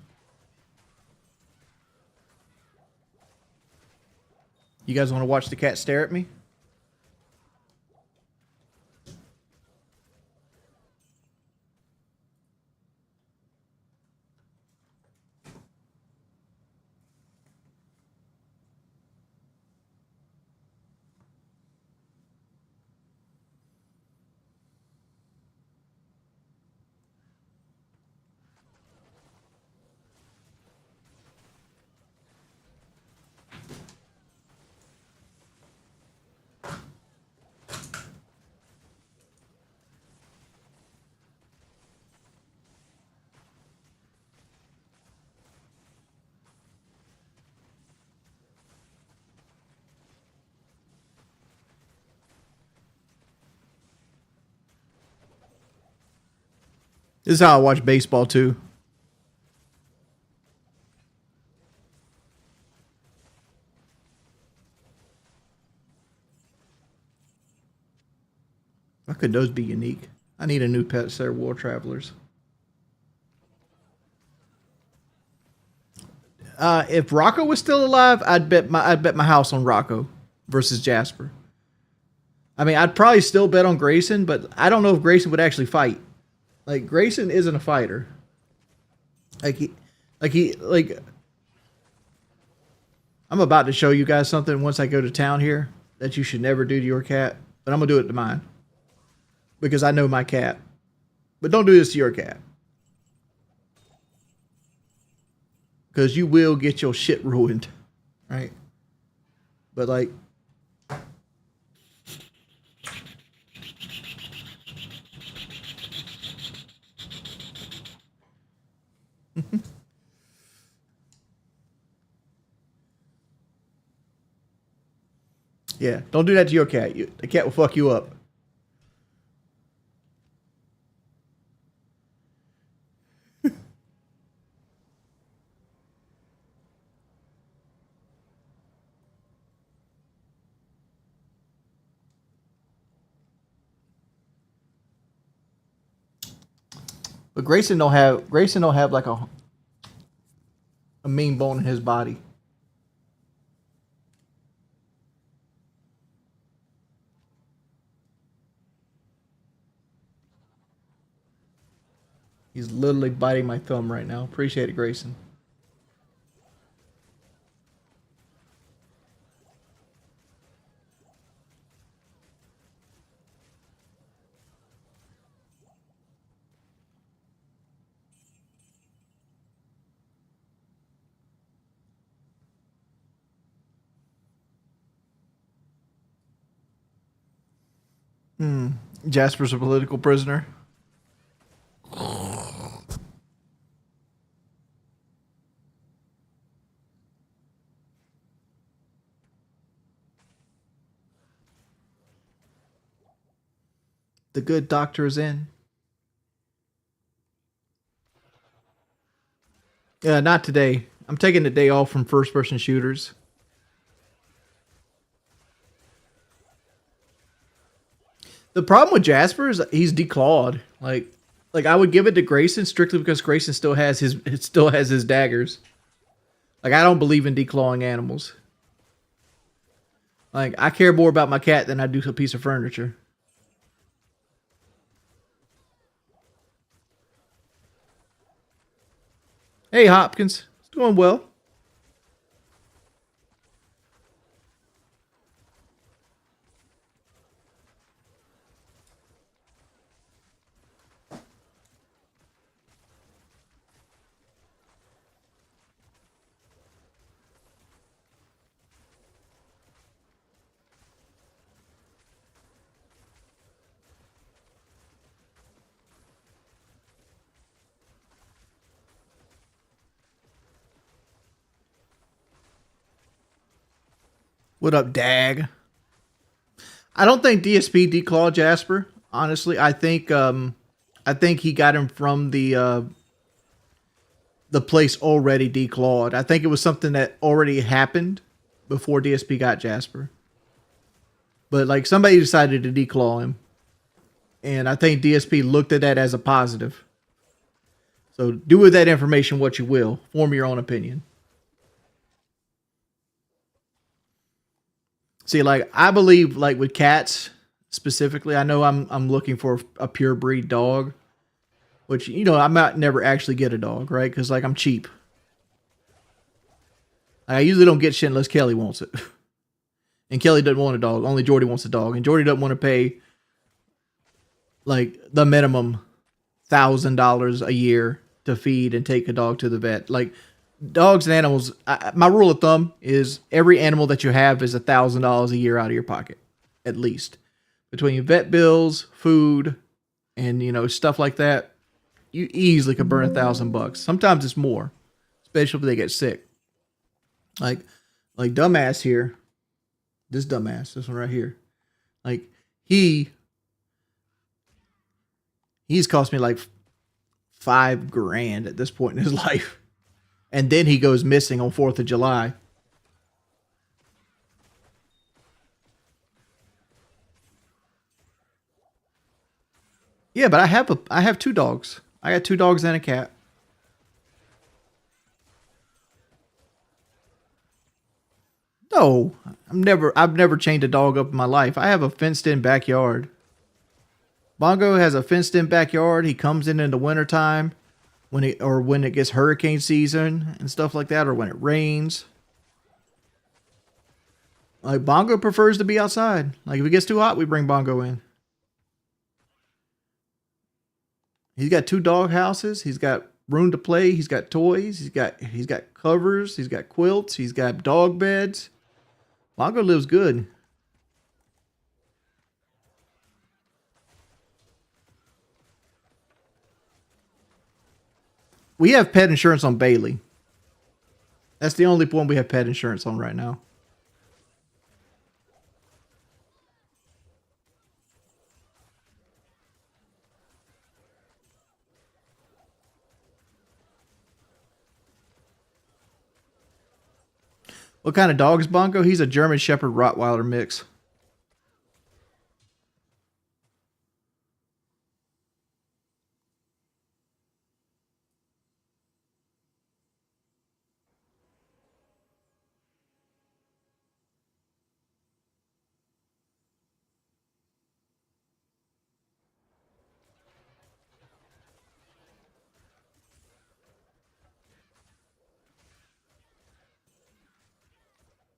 You guys want to watch the cat stare at me? This is how I watch baseball too. Why could those be unique? I need a new pet set of war travelers. If Rocco was still alive, I'd bet my house on Rocco versus Jasper. I mean, I'd probably still bet on Grayson, but I don't know if Grayson would actually fight. Like Grayson isn't a fighter. Like he, like I'm about to show you guys something once I go to town here that you should never do to your cat, but I'm gonna do it to mine because I know my cat. But don't do this to your cat because you will get your shit ruined, right? But like, yeah, don't do that to your cat. The cat will fuck you up. But Grayson don't have like a mean bone in his body. He's literally biting my thumb right now. Appreciate it, Grayson. Jasper's a political prisoner. The good doctor is in. Not today. I'm taking the day off from first person shooters. The problem with Jasper is he's declawed. Like I would give it to Grayson strictly because Grayson still has his daggers. Like I don't believe in declawing animals. Like I care more about my cat than I do a piece of furniture. Hey Hopkins, it's going well. What up, Dag? I don't think DSP declawed Jasper. Honestly, I think he got him from the place already declawed. I think it was something that already happened before DSP got Jasper. But like somebody decided to declaw him, and I think DSP looked at that as a positive. So do with that information what you will. Form your own opinion. See, like I believe, like with cats specifically, I know I'm looking for a pure breed dog, which I might never actually get a dog, right? Because like I'm cheap. I usually don't get shit unless Kelly wants it, and Kelly doesn't want a dog. Only Jordy wants a dog, and Jordy doesn't want to pay like the minimum $1,000 a year to feed and take a dog to the vet. Like dogs and animals, my rule of thumb is every animal that you have is $1,000 a year out of your pocket, at least, between vet bills, food, and stuff like that. You easily could burn $1,000. Sometimes it's more, especially if they get sick. Like, like dumbass here, this one right here, like he he's cost me like $5,000 at this point in his life, and then he goes missing on 4th of July. Yeah, but I have two dogs. I got two dogs and a cat. No, I've never chained a dog up in my life. I have a fenced in backyard. Bongo has a fenced in backyard. He comes in the wintertime when it gets hurricane season and stuff like that, or when it rains. Like Bongo prefers to be outside. Like if it gets too hot, we bring Bongo in. He's got two dog houses. He's got room to play. He's got toys. He's got covers. He's got quilts. He's got dog beds. Bongo lives good. We have pet insurance on Bailey. That's the only one we have pet insurance on right now. What kind of dog is Bongo? He's a German Shepherd Rottweiler mix.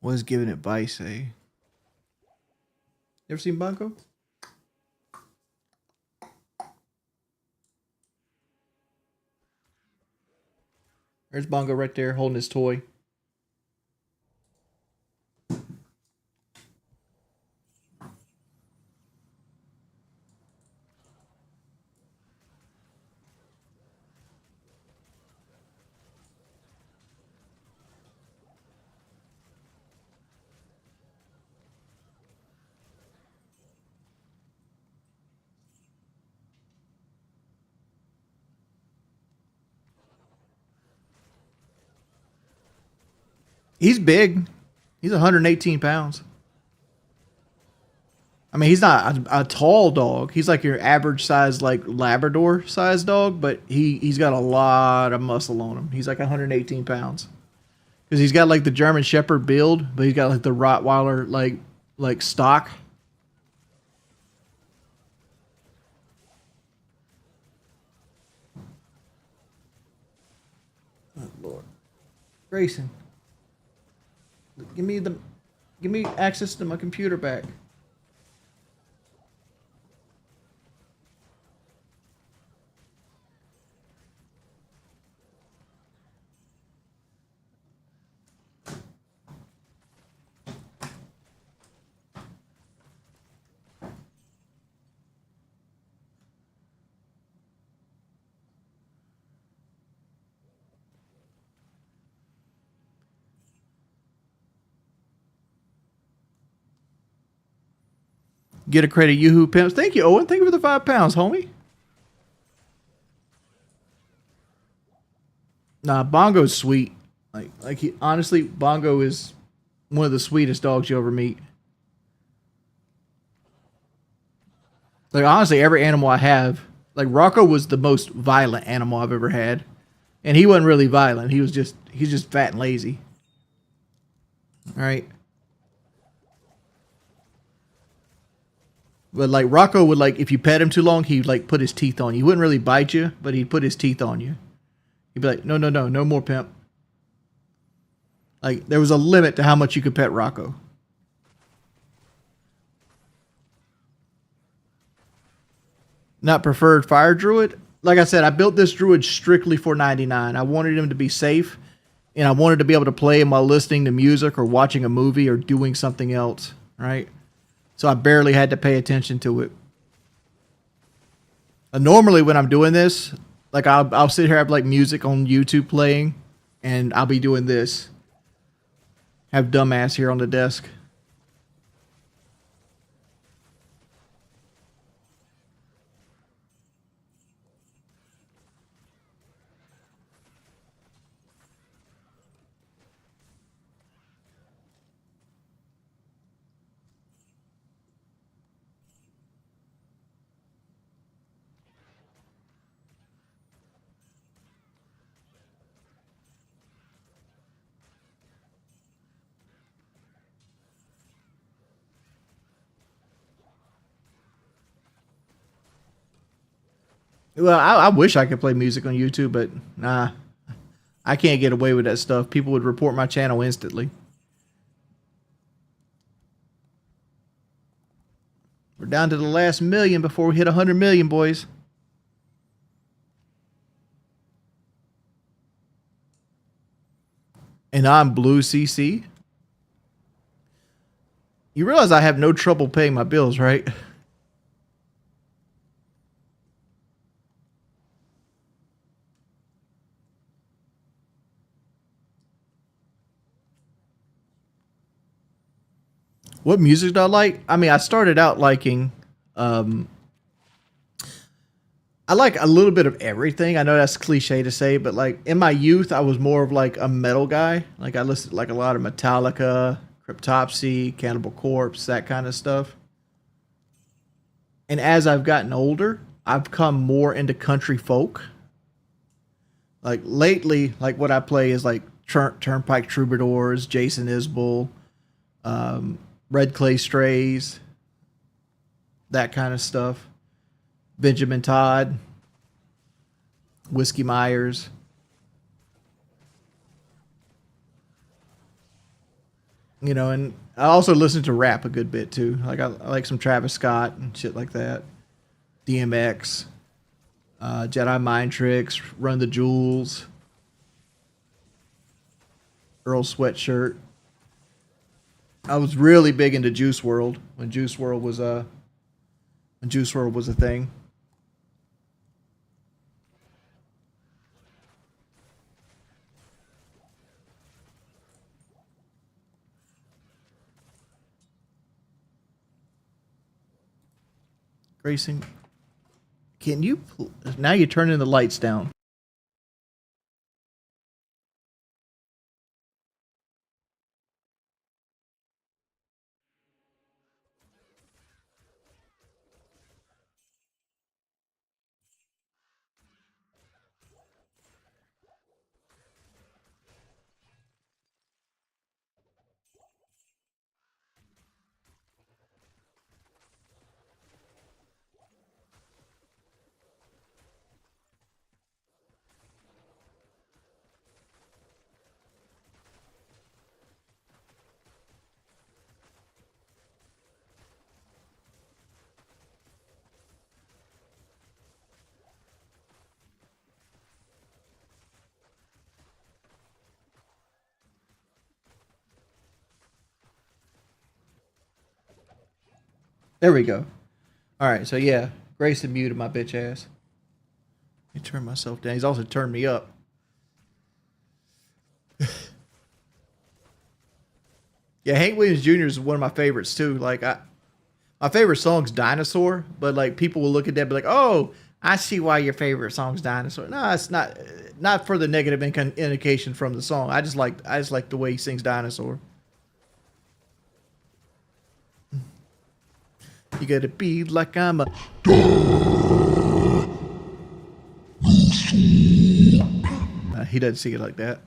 What does giving advice say? You ever seen Bongo? There's Bongo right there holding his toy. He's big. He's 118 pounds. I mean, he's not a tall dog. He's like your average size, like Labrador size dog, but he's got a lot of muscle on him. He's like 118 pounds because he's got like the German Shepherd build, but he's got like the Rottweiler like stock. Oh, Lord, Grayson, give me access to my computer back. Get a credit, Yoo-hoo Pimps. Thank you, Owen. Thank you for the £5, homie. Nah, Bongo's sweet. Honestly, Bongo is one of the sweetest dogs you ever meet. Like, honestly, every animal I have, like, Rocco was the most violent animal I've ever had. And he wasn't really violent. He's just fat and lazy. All right. But, like, Rocco would, like, if you pet him too long, he'd, like, put his teeth on you. He wouldn't really bite you, but he'd put his teeth on you. He'd be like, no, no, no, no more, pimp. Like, there was a limit to how much you could pet Rocco. Not preferred fire druid. Like I said, I built this druid strictly for 99. I wanted him to be safe, and I wanted to be able to play him while listening to music or watching a movie or doing something else, right? So I barely had to pay attention to it. Normally when I'm doing this, like I'll sit here, have like music on YouTube playing, and I'll be doing this. Have dumbass here on the desk. Well, I wish I could play music on YouTube, but nah, I can't get away with that stuff. People would report my channel instantly. We're down to the last million before we hit 100 million, boys. And I'm Blue CC. You realize I have no trouble paying my bills, right? What music do I like? I mean, I started out liking, I like a little bit of everything. I know that's cliche to say, but like in my youth, I was more of like a metal guy. Like I listened to like a lot of Metallica, Cryptopsy, Cannibal Corpse, that kind of stuff. And as I've gotten older, I've come more into country folk. Like lately, like what I play is like Turnpike Troubadours, Jason Isbell, Red Clay Strays, that kind of stuff. Benjamin Todd, Whiskey Myers. You know, and I also listen to rap a good bit too. Like I like some Travis Scott and shit like that. DMX, Jedi Mind Tricks, Run the Jewels, Earl Sweatshirt. I was really big into Juice World when Juice World was a thing. Grayson, can you now you're turning the lights down? There we go. All right, so yeah, Grayson muted my bitch ass. Let me turn myself down. He's also turned me up. Yeah, Hank Williams Jr. is one of my favorites too. Like My favorite song's Dinosaur, but like people will look at that and be like, "Oh, I see why your favorite song's Dinosaur." No, it's not. Not for the negative indication from the song. I just like the way he sings Dinosaur. You gotta be like I'm a. He doesn't sing it like that.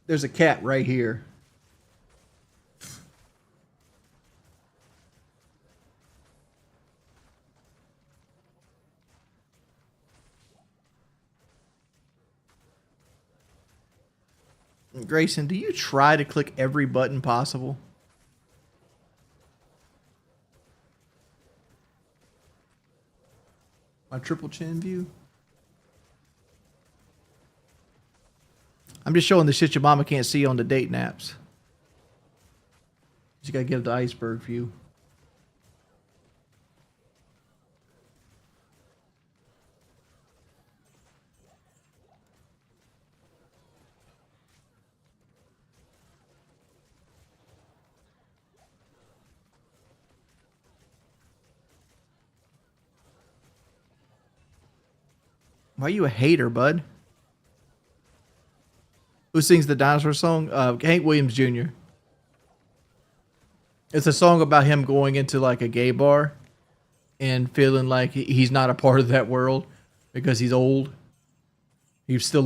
There's a cat right here. Grayson, do you try to click every button possible? My triple chin view? I'm just showing the shit your mama can't see on the date naps. You gotta give the iceberg view. Why are you a hater, bud? Who sings the dinosaur song? Hank Williams Jr. It's a song about him going into like a gay bar and feeling like he's not a part of that world because he's old. He still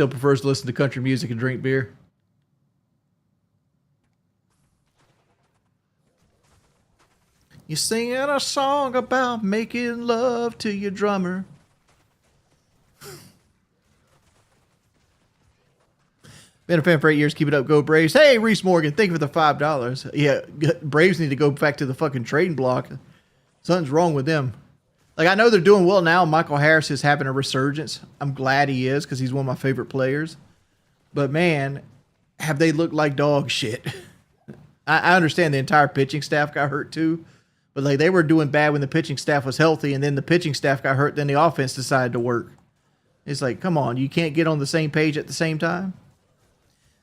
prefers to listen to country music and drink beer. You're singing a song about making love to your drummer. Been a fan for 8 years. Keep it up. Go Braves. Hey, Reese Morgan. Thank you for the $5. Yeah, Braves need to go back to the fucking trading block. Something's wrong with them. Like, I know they're doing well now. Michael Harris is having a resurgence. I'm glad he is because he's one of my favorite players. But, man, have they looked like dog shit. I understand the entire pitching staff got hurt too. But, like, they were doing bad when the pitching staff was healthy. And then the pitching staff got hurt. Then the offense decided to work. It's like, come on. You can't get on the same page at the same time?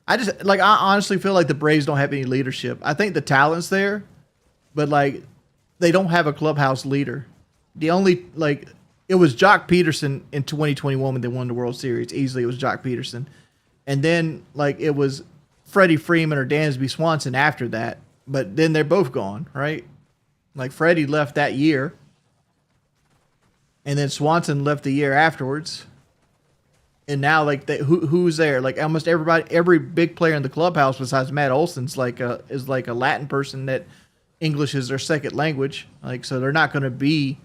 I honestly feel like the Braves don't have any leadership. I think the talent's there, but like they don't have a clubhouse leader. The only it was Jock Peterson in 2021 when they won the World Series. Easily it was Jock Peterson. And then like it was Freddie Freeman or Dansby Swanson after that. But then they're both gone, right? Like Freddie left that year. And then Swanson left the year afterwards. And now, like, who's there? Like, almost every big player in the clubhouse besides Matt Olson's is like a Latin person that English is their second language. Like, so they're not going to be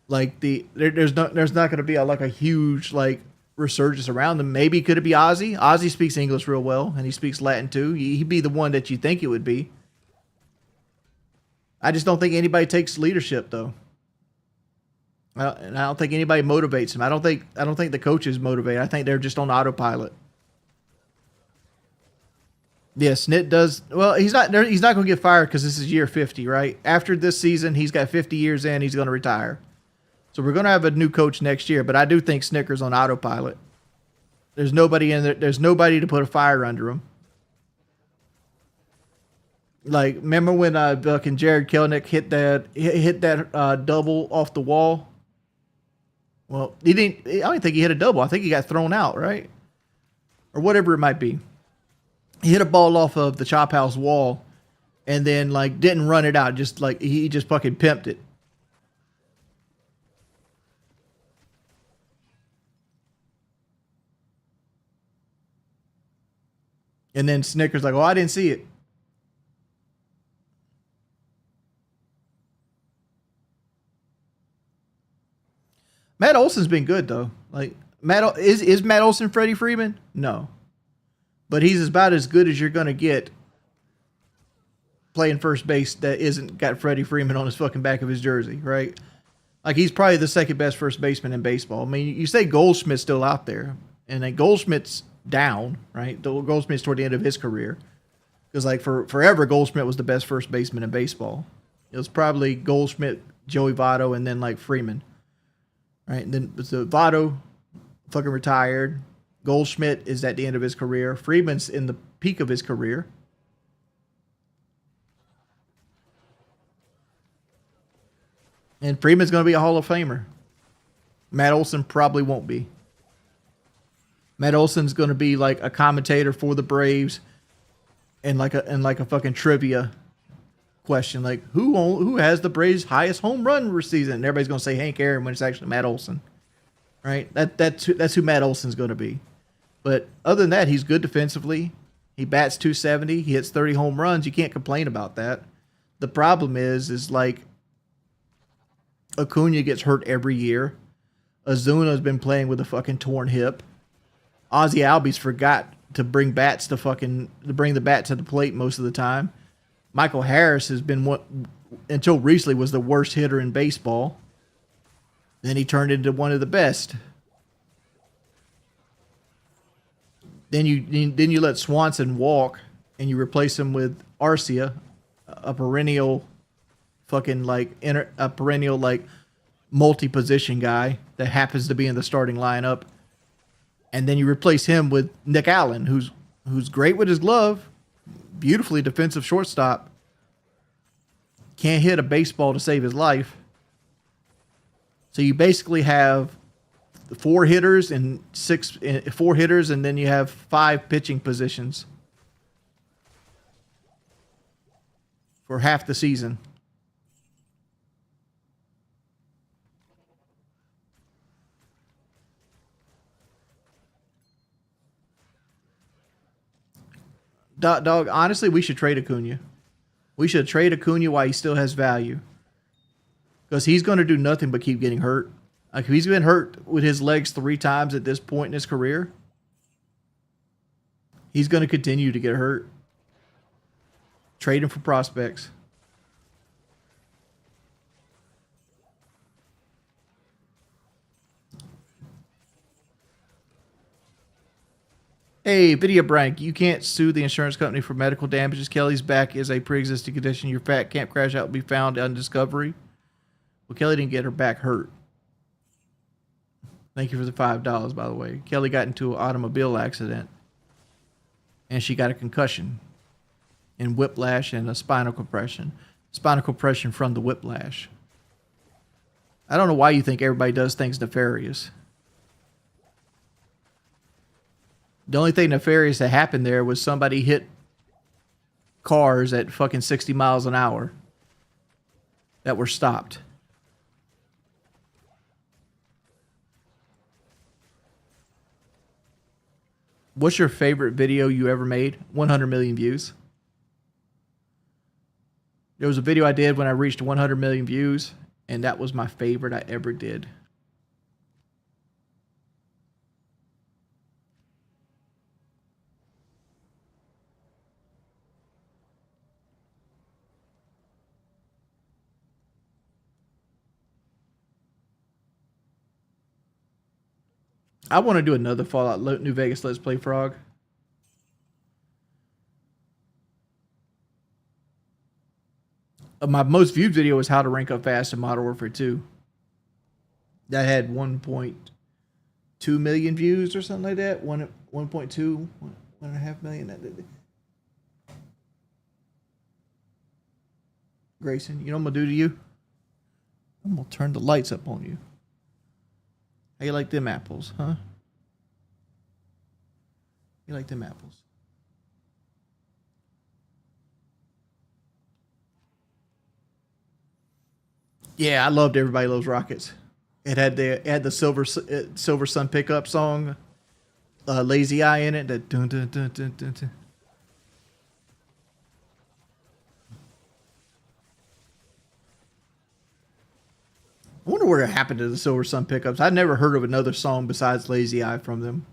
like there's not going to be a huge like resurgence around them. Maybe could it be Ozzy? Ozzy speaks English real well, and he speaks Latin too. He'd be the one that you think it would be. I just don't think anybody takes leadership though. And I don't think anybody motivates him. I don't think the coaches motivate. I think they're just on autopilot. Yeah, Snit does well. He's not going to get fired because this is year 50, right? After this season, he's got 50 years in. He's going to retire. So we're going to have a new coach next year. But I do think Snicker's on autopilot. There's nobody in there. There's nobody to put a fire under him. Like, remember when fucking Jared Kelenic hit that double off the wall? Well, he didn't. I don't think he hit a double. I think he got thrown out, right? Or whatever it might be. He hit a ball off of the chop house wall, and then like didn't run it out. Just like he just fucking pimped it. And then Snicker's like, "Oh, I didn't see it." Matt Olson's been good though. Like is Matt Olson Freddie Freeman? No, but he's about as good as you're gonna get playing first base that isn't got Freddie Freeman on his fucking back of his jersey, right? Like he's probably the second best first baseman in baseball. I mean, you say Goldschmidt's still out there, and then Goldschmidt's down, right? Goldschmidt's toward the end of his career. Because like for forever, Goldschmidt was the best first baseman in baseball. It was probably Goldschmidt, Joey Votto, and then like Freeman, right? And then so Votto fucking retired. Goldschmidt is at the end of his career. Freeman's in the peak of his career. And Freeman's going to be a Hall of Famer. Matt Olson probably won't be. Matt Olson's going to be like a commentator for the Braves, and like a fucking trivia question, like who has the Braves' highest home run season? And everybody's going to say Hank Aaron when it's actually Matt Olson, right? That's who Matt Olson's going to be. But other than that, he's good defensively. He bats .270. He hits 30 home runs. You can't complain about that. The problem is like Acuna gets hurt every year. Azuna's been playing with a fucking torn hip. Ozzy Albies forgot to bring the bat to the plate most of the time. Michael Harris has been what until recently was the worst hitter in baseball. Then he turned into one of the best. Then you let Swanson walk and you replace him with Arcia, a perennial fucking like a perennial like multi-position guy that happens to be in the starting lineup. And then you replace him with Nick Allen, who's great with his glove, beautifully defensive shortstop, can't hit a baseball to save his life. So you basically have four hitters, and then you have 5 pitching positions for half the season. Dog, honestly, we should trade Acuna. We should trade Acuna while he still has value. Because he's going to do nothing but keep getting hurt. Like, if he's been hurt with his legs 3 times at this point in his career, he's going to continue to get hurt. Trade him for prospects. Hey, Video Brank, you can't sue the insurance company for medical damages. Kelly's back is a pre-existing condition. Your fat camp crash out will be found on discovery. Well, Kelly didn't get her back hurt. Thank you for the $5, by the way. Kelly got into an automobile accident, and she got a concussion and whiplash and a spinal compression. Spinal compression from the whiplash. I don't know why you think everybody does things nefarious. The only thing nefarious that happened there was somebody hit cars at fucking 60 miles an hour that were stopped. What's your favorite video you ever made? 100 million views. There was a video I did when I reached 100 million views, and that was my favorite I ever did. I want to do another Fallout New Vegas Let's Play Frog. My most viewed video was how to rank up fast in Modern Warfare 2. That had 1.2 million views or something like that. 1.5 million. Grayson, you know what I'm going to do to you? I'm going to turn the lights up on you. How you like them apples, huh? You like them apples? Yeah, I loved Everybody Loves Rockets. It had the Silver Sun pickup song, Lazy Eye in it. That dun, dun, dun, dun, dun, dun. I wonder what happened to the Silver Sun pickups. I'd never heard of another song besides Lazy Eye from them.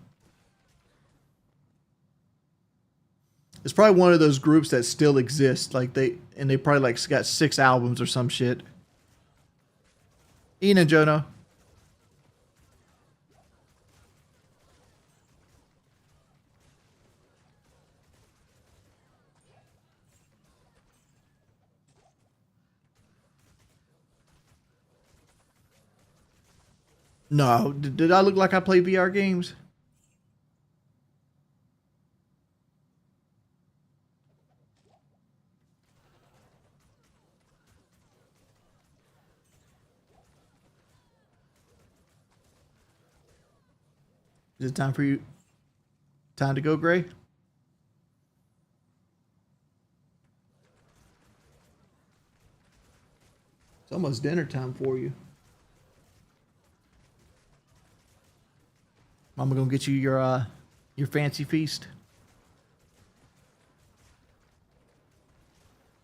It's probably one of those groups that still exist. Like they probably like got 6 albums or some shit. Ian and Jonah. No, did I look like I play VR games? Is it time for you? Time to go, Gray? It's almost dinner time for you. Mama gonna get you your fancy feast.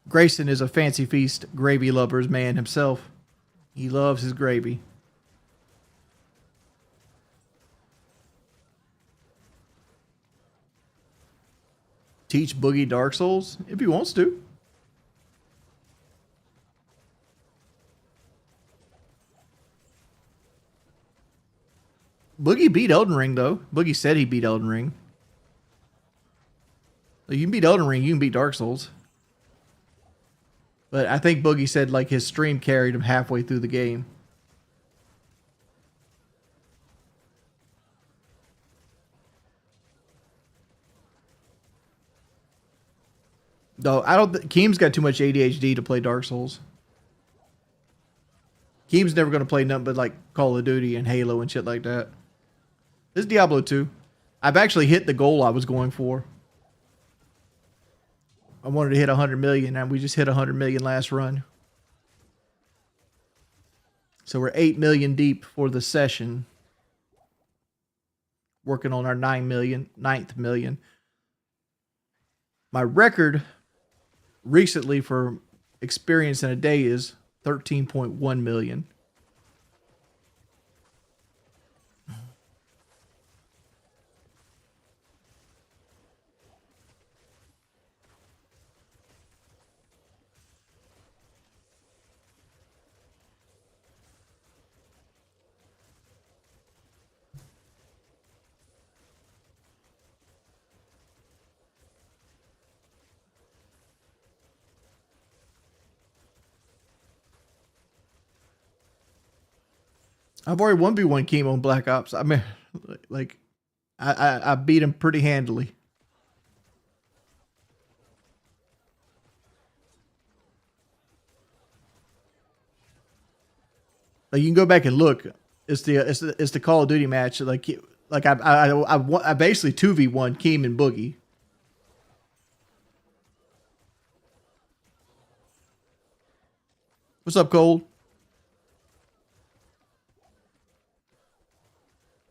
Grayson is a fancy feast gravy lover's man himself. He loves his gravy. Teach Boogie Dark Souls if he wants to. Boogie beat Elden Ring though. Boogie said he beat Elden Ring. So you can beat Elden Ring, you can beat Dark Souls. But I think Boogie said like his stream carried him halfway through the game. Though I don't. Keem's got too much ADHD to play Dark Souls. Keem's never gonna play nothing but like Call of Duty and Halo and shit like that. This is Diablo 2. I've actually hit the goal I was going for. I wanted to hit 100 million, and we just hit 100 million last run. So we're 8 million deep for the session. Working on our 9th million. My record recently for experience in a day is 13.1 million. I've already 1v1 Keem on Black Ops. I mean, like, I beat him pretty handily. Like, you can go back and look. It's the Call of Duty match. Like I basically 2v1 Keem and Boogie. What's up, Cole?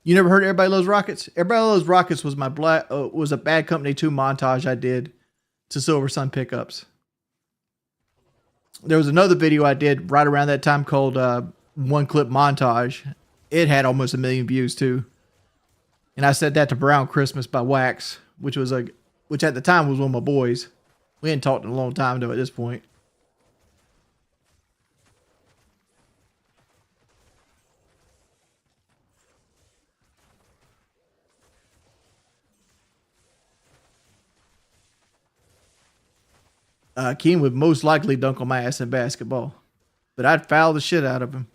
You never heard Everybody Loves Rockets? Everybody Loves Rockets was my was a Bad Company 2 montage I did to Silver Sun pickups. There was another video I did right around that time called One Clip Montage. It had almost 1 million views too. And I said that to Brown Christmas by Wax, which at the time was one of my boys. We hadn't talked in a long time though at this point. Keem would most likely dunk on my ass in basketball, but I'd foul the shit out of him.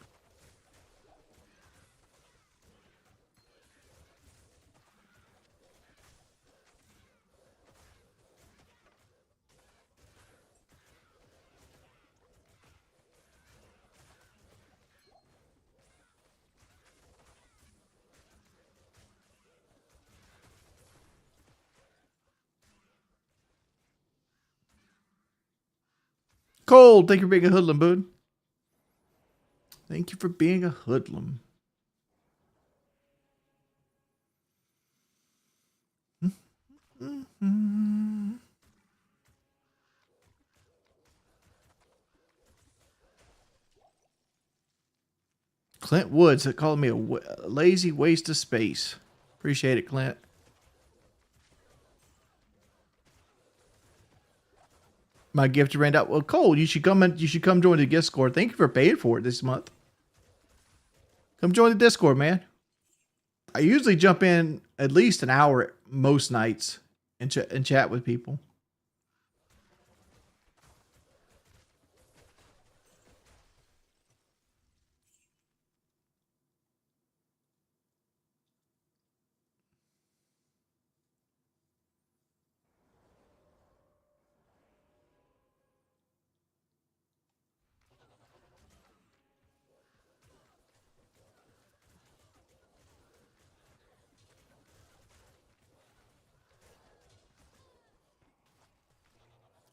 Cole, thank you for being a hoodlum, bud. Thank you for being a hoodlum. Clint Woods calling me a lazy waste of space. Appreciate it, Clint. My gift ran out. Well, Cole, you should come join the Discord. Thank you for paying for it this month. Come join the Discord, man. I usually jump in at least an hour most nights and chat with people.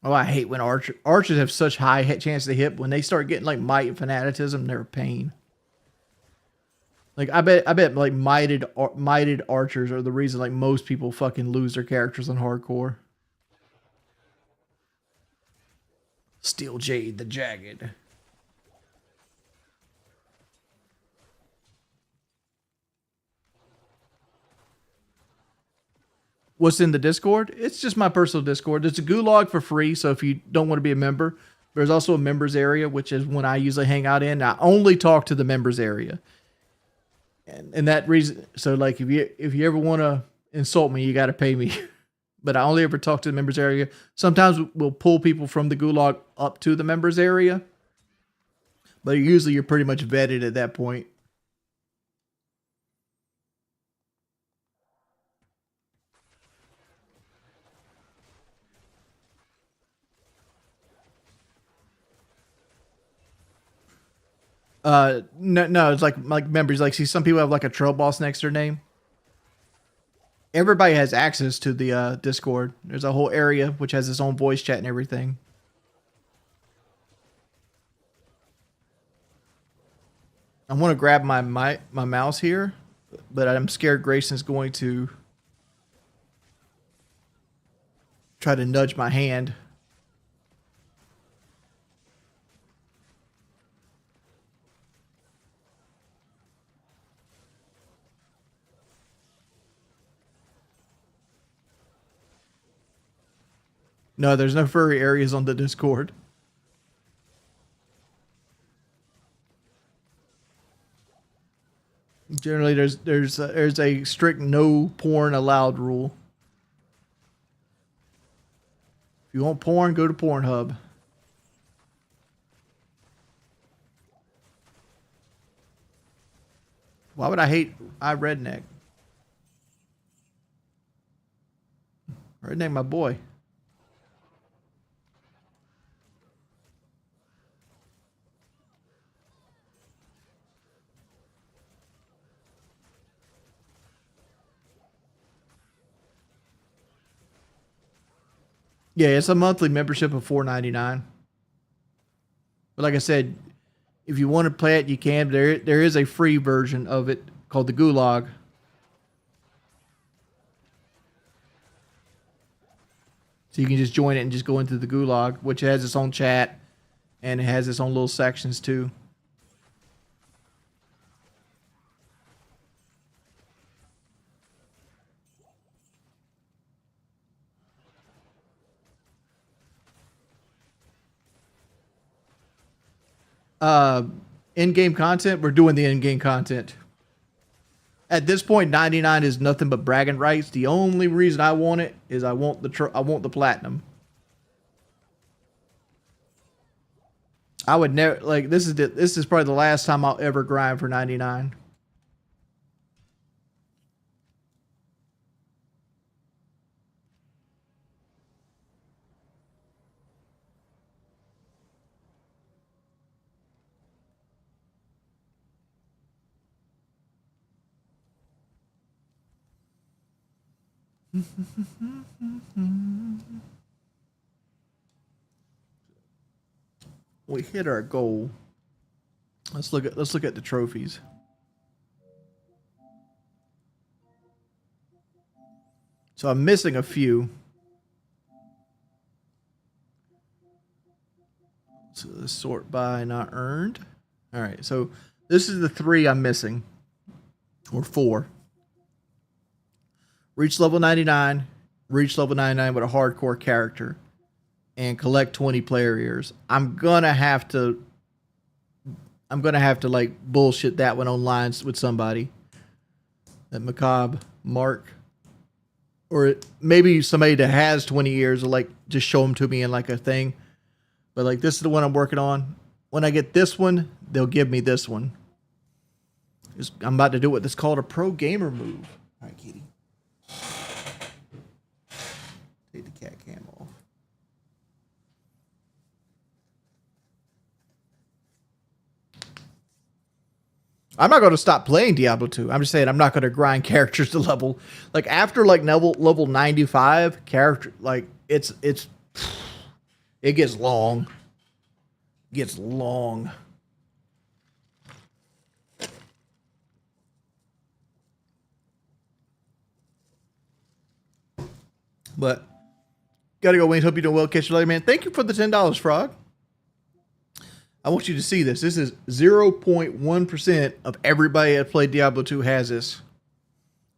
Oh, I hate when archers have such high hit chance to hit. When they start getting like might and fanaticism, they're a pain. Like I bet like mighted archers are the reason like most people fucking lose their characters on hardcore. Steel Jade the Jagged. What's in the Discord? It's just my personal Discord. There's a gulag for free, so if you don't want to be a member, there's also a members area, which is when I usually hang out in. I only talk to the members area, and that reason. So like if you ever want to insult me, you got to pay me. But I only ever talk to the members area. Sometimes we'll pull people from the gulag up to the members area, but usually you're pretty much vetted at that point. No, it's like members. Like, see, some people have like a trail boss next to their name. Everybody has access to the Discord. There's a whole area which has its own voice chat and everything. I want to grab my mouse here, but I'm scared Grayson's going to try to nudge my hand. No, there's no furry areas on the Discord. Generally, there's a strict no porn allowed rule. If you want porn, go to Pornhub. Why would I hate Redneck? Redneck, my boy. Yeah, it's a monthly membership of $4.99. But like I said, if you want to play it, you can. There is a free version of it called the Gulag. So you can just join it and just go into the Gulag, which has its own chat and it has its own little sections too. In-game content, we're doing the in-game content. At this point, 99 is nothing but bragging rights. The only reason I want it is I want the platinum. I would never like this is probably the last time I'll ever grind for 99. We hit our goal. Let's look at the trophies. So I'm missing a few. So let's sort by not earned. All right, so this is the 3 I'm missing, or 4. Reach level 99, reach level 99 with a hardcore character, and collect 20 player ears. I'm gonna have to like bullshit that one online with somebody. That macabre Mark, or maybe somebody that has 20 ears will like just show them to me in like a thing. But like this is the one I'm working on. When I get this one, they'll give me this one. I'm about to do what's called a pro gamer move. All right, Kitty. Take the cat cam off. I'm not going to stop playing Diablo 2. I'm just saying I'm not going to grind characters to level. Like after like level 95 character, like it's It gets long. Gets long. But gotta go, Wayne. Hope you're doing well. Catch you later, man. Thank you for the $10, Frog. I want you to see this. This is 0.1% of everybody that played Diablo 2 has this.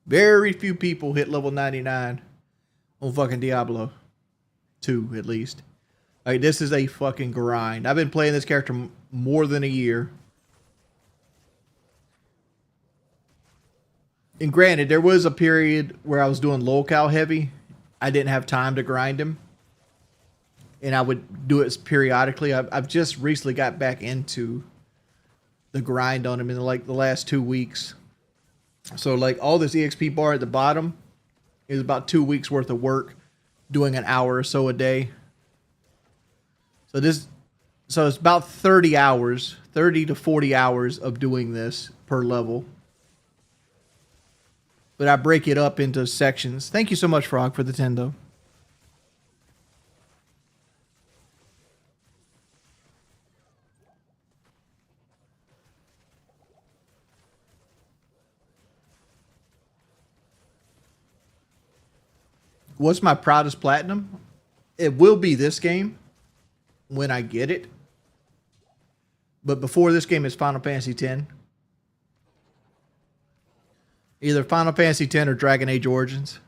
Very few people hit level 99 on fucking Diablo 2, at least. Like, this is a fucking grind. I've been playing this character more than a year. And granted, there was a period where I was doing locale heavy. I didn't have time to grind him. And I would do it periodically. I've just recently got back into the grind on him in like the last 2 weeks. So like all this EXP bar at the bottom is about 2 weeks worth of work doing an hour or so a day. So it's about 30 hours, 30 to 40 hours of doing this per level. But I break it up into sections. Thank you so much, Frog, for the 10 though. What's my proudest platinum? It will be this game when I get it. But before this game is Final Fantasy X. Either Final Fantasy X or Dragon Age Origins.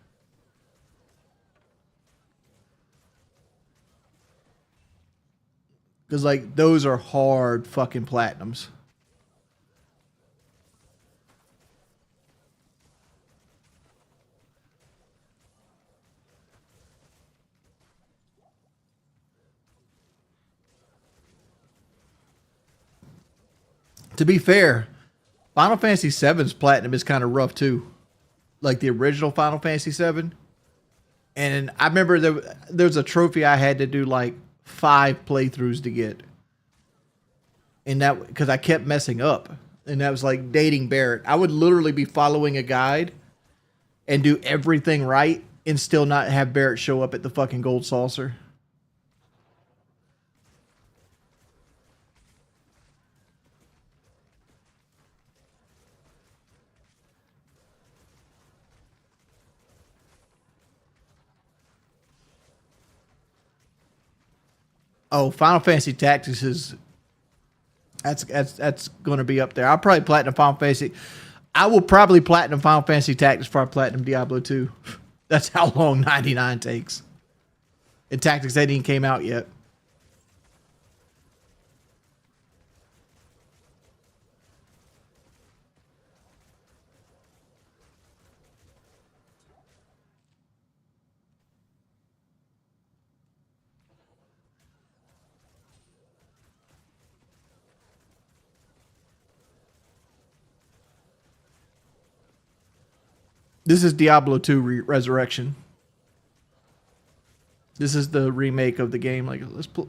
Because like those are hard fucking platinums. To be fair, Final Fantasy VII's platinum is kind of rough too. Like the original Final Fantasy VII. And I remember there's a trophy I had to do like 5 playthroughs to get. And that, because I kept messing up. And that was like dating Barrett. I would literally be following a guide and do everything right and still not have Barrett show up at the fucking gold saucer. Oh, Final Fantasy Tactics is that's going to be up there. I'll probably platinum Final Fantasy. I will probably platinum Final Fantasy Tactics before I platinum Diablo 2. That's how long 99 takes. And Tactics ain't even came out yet. This is Diablo 2 Resurrection. This is the remake of the game. Like, let's play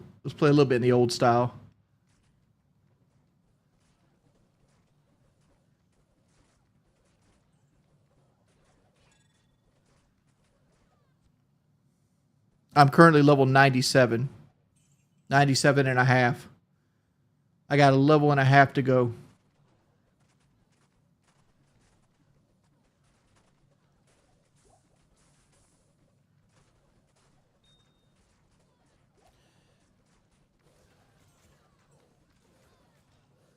a little bit in the old style. I'm currently level 97. 97 and a half. I got a level and a half to go.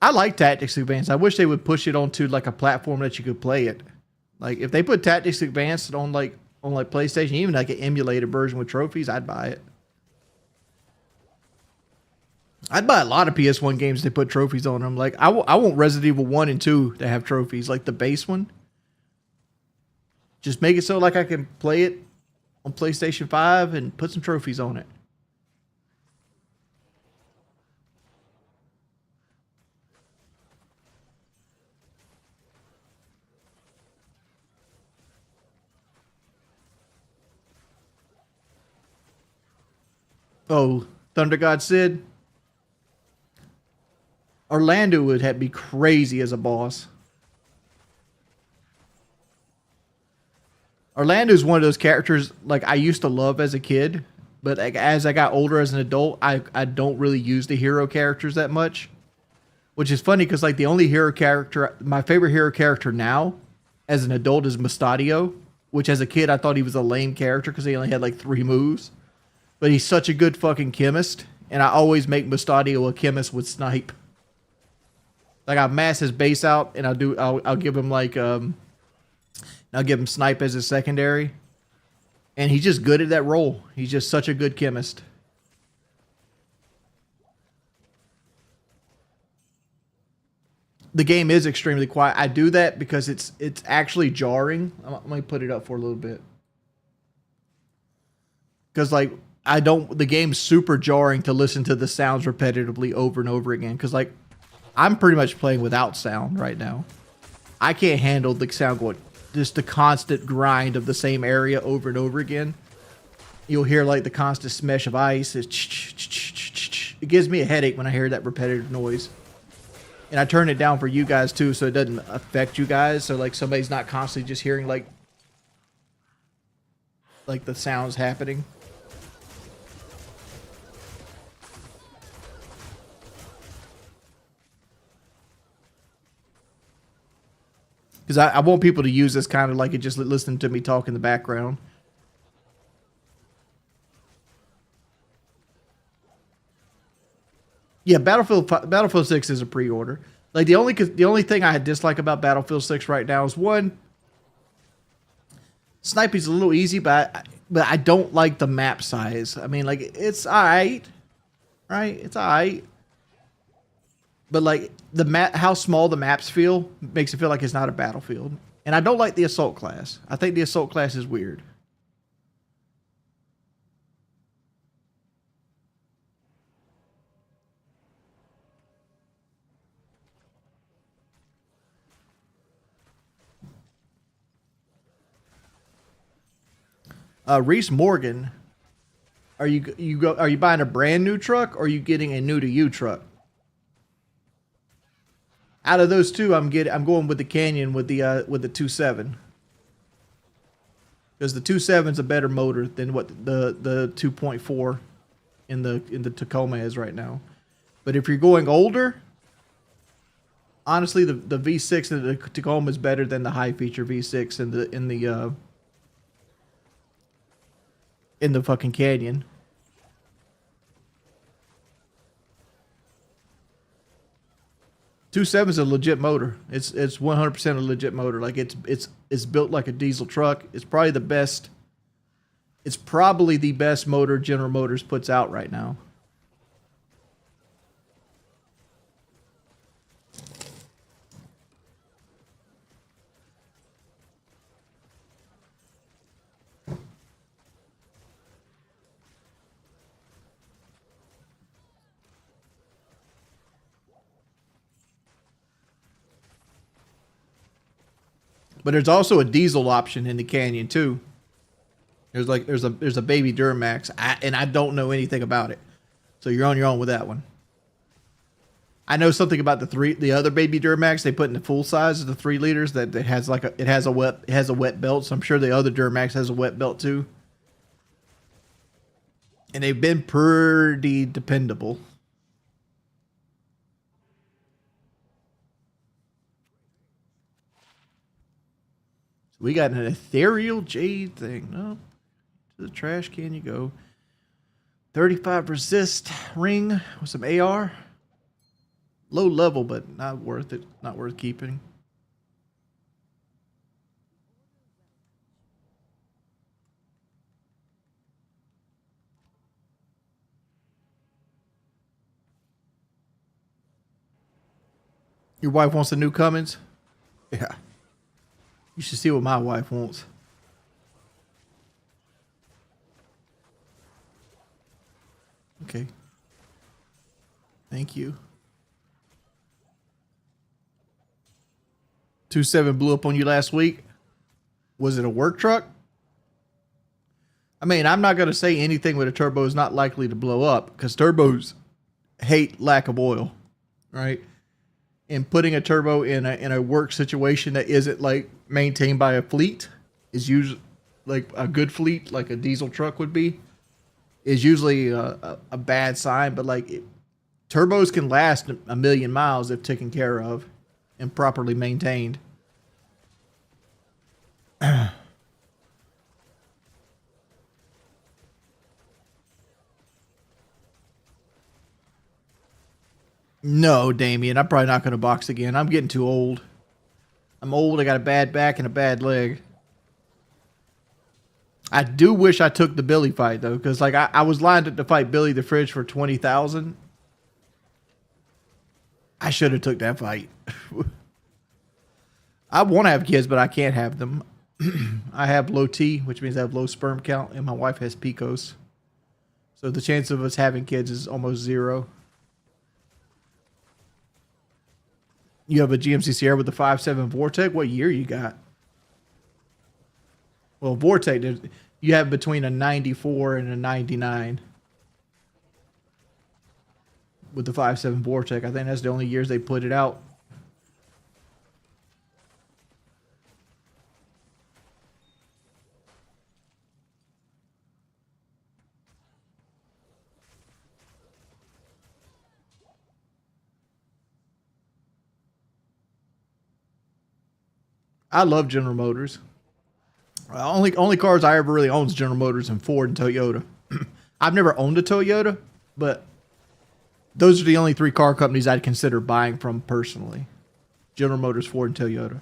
I like Tactics Advanced. I wish they would push it onto like a platform that you could play it. Like if they put Tactics Advanced on PlayStation, even like an emulated version with trophies, I'd buy it. I'd buy a lot of PS1 games that put trophies on them. Like I want Resident Evil 1 and 2 to have trophies, like the base one. Just make it so like I can play it on PlayStation 5 and put some trophies on it. Oh, Thunder God Sid. Orlando would be crazy as a boss. Orlando's one of those characters like I used to love as a kid. But like, as I got older as an adult, I don't really use the hero characters that much, which is funny because like the only hero character, my favorite hero character now, as an adult, is Mustadio. Which as a kid I thought he was a lame character because he only had like 3 moves, but he's such a good fucking chemist, and I always make Mustadio a chemist with snipe. Like I'll mass his base out, and I'll give him like I'll give him snipe as his secondary. And he's just good at that role. He's just such a good chemist. The game is extremely quiet. I do that because it's actually jarring. Let me put it up for a little bit. Because like the game's super jarring to listen to the sounds repetitively over and over again. Because like I'm pretty much playing without sound right now. I can't handle the sound going. Just the constant grind of the same area over and over again. You'll hear like the constant smash of ice. It gives me a headache when I hear that repetitive noise. And I turn it down for you guys too, so it doesn't affect you guys. So like somebody's not constantly just hearing like the sounds happening. Because I want people to use this kind of like it just listening to me talk in the background. Yeah, Battlefield 6 is a pre-order. Like the only thing I dislike about Battlefield 6 right now is one, sniping's a little easy, but I don't like the map size. I mean, like it's alright, right? It's alright. But like the map, how small the maps feel makes it feel like it's not a battlefield. And I don't like the assault class. I think the assault class is weird. Reese Morgan, are you buying a brand new truck or are you getting a new to you truck? Out of those two, I'm going with the Canyon with the 2.7. Because the 2.7 is a better motor than what the 2.4 in the Tacoma is right now. But if you're going older, honestly, the V6 in the Tacoma is better than the high feature V6 in the fucking Canyon. 2.7 is a legit motor. It's 100% a legit motor. Like it's built like a diesel truck. It's probably the best. It's probably the best motor General Motors puts out right now. But there's also a diesel option in the Canyon too. There's a baby Duramax, and I don't know anything about it, so you're on your own with that one. I know something about the other baby Duramax they put in the full size of the 3 liters that it has a wet belt. So I'm sure the other Duramax has a wet belt too, and they've been pretty dependable. We got an ethereal jade thing. No, to the trash can you go. 35 resist ring with some AR. Low level, but not worth it. Not worth keeping. Your wife wants a new Cummins? Yeah. You should see what my wife wants. Okay. Thank you. 2.7 blew up on you last week. Was it a work truck? I mean, I'm not going to say anything with a turbo is not likely to blow up because turbos hate lack of oil, right? And putting a turbo in a work situation that isn't like maintained by a fleet is usually like a good fleet, like a diesel truck would be. is usually a bad sign. But like turbos can last a million miles if taken care of and properly maintained. No, Damien, I'm probably not going to box again. I'm getting too old. I'm old. I got a bad back and a bad leg. I do wish I took the Billy fight though, because like I was lined up to fight Billy the Fridge for 20,000. I should have took that fight. I want to have kids, but I can't have them. I have low T, which means I have low sperm count, and my wife has PCOS. So the chance of us having kids is almost zero. You have a GMC Sierra with the 5.7 Vortec? What year you got? Well, Vortec, you have between a 94 and a 99 with the 5.7 Vortec. I think that's the only years they put it out. I love General Motors. Only cars I ever really owned is General Motors and Ford and Toyota. I've never owned a Toyota, but those are the only three car companies I'd consider buying from personally. General Motors, Ford, and Toyota.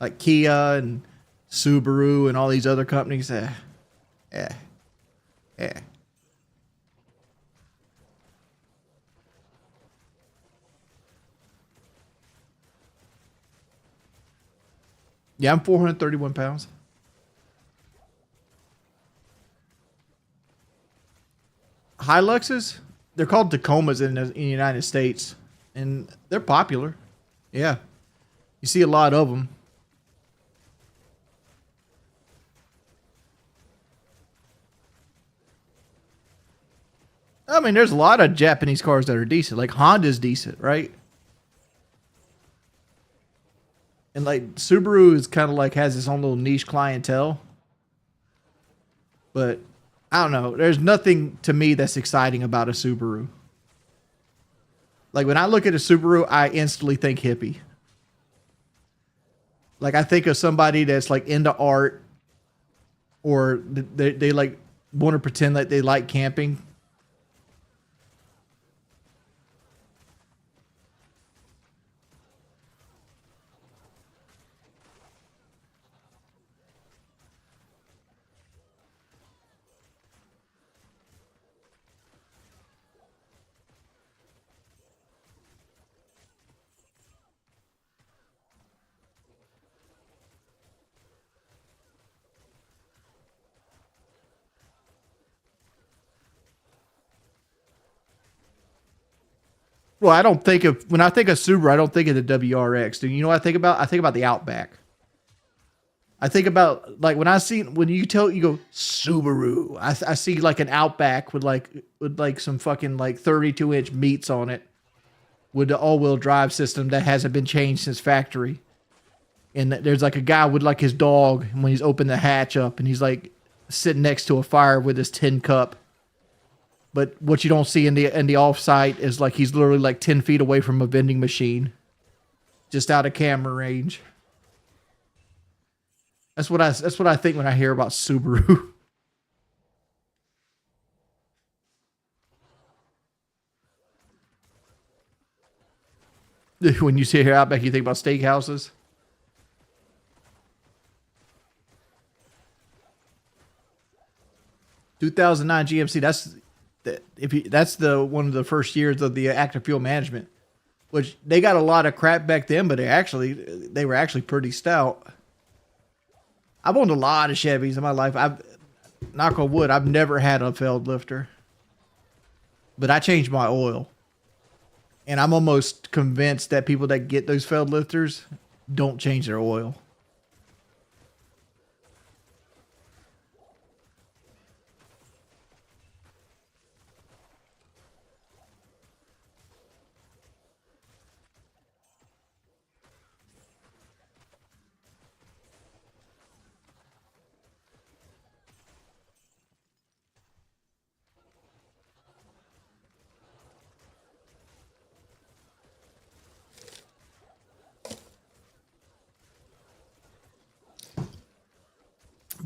Like Kia and Subaru and all these other companies. Eh. Yeah, I'm 431 pounds. Hiluxes, they're called Tacomas in the United States, and they're popular. Yeah, you see a lot of them. I mean, there's a lot of Japanese cars that are decent. Like Honda's decent, right? And like Subaru is kind of like has its own little niche clientele. But I don't know. There's nothing to me that's exciting about a Subaru. Like when I look at a Subaru, I instantly think hippie. Like I think of somebody that's like into art, or they like want to pretend like they like camping. Well, I don't think of when I think of Subaru, I don't think of the WRX. Do you know what I think about? I think about the Outback. I think about like when you go Subaru, I see like an Outback with like some fucking like 32-inch meats on it with the all-wheel drive system that hasn't been changed since factory. And there's like a guy with like his dog when he's opened the hatch up and he's like sitting next to a fire with his tin cup. But what you don't see in the off site is like he's literally like 10 feet away from a vending machine, just out of camera range. That's what I think when I hear about Subaru. When you see here Outback, you think about steakhouses. 2009 GMC. That's the one of the first years of the active fuel management, which they got a lot of crap back then, but they were actually pretty stout. I've owned a lot of Chevys in my life. I've knock on wood, I've never had a failed lifter, but I changed my oil, and I'm almost convinced that people that get those failed lifters don't change their oil.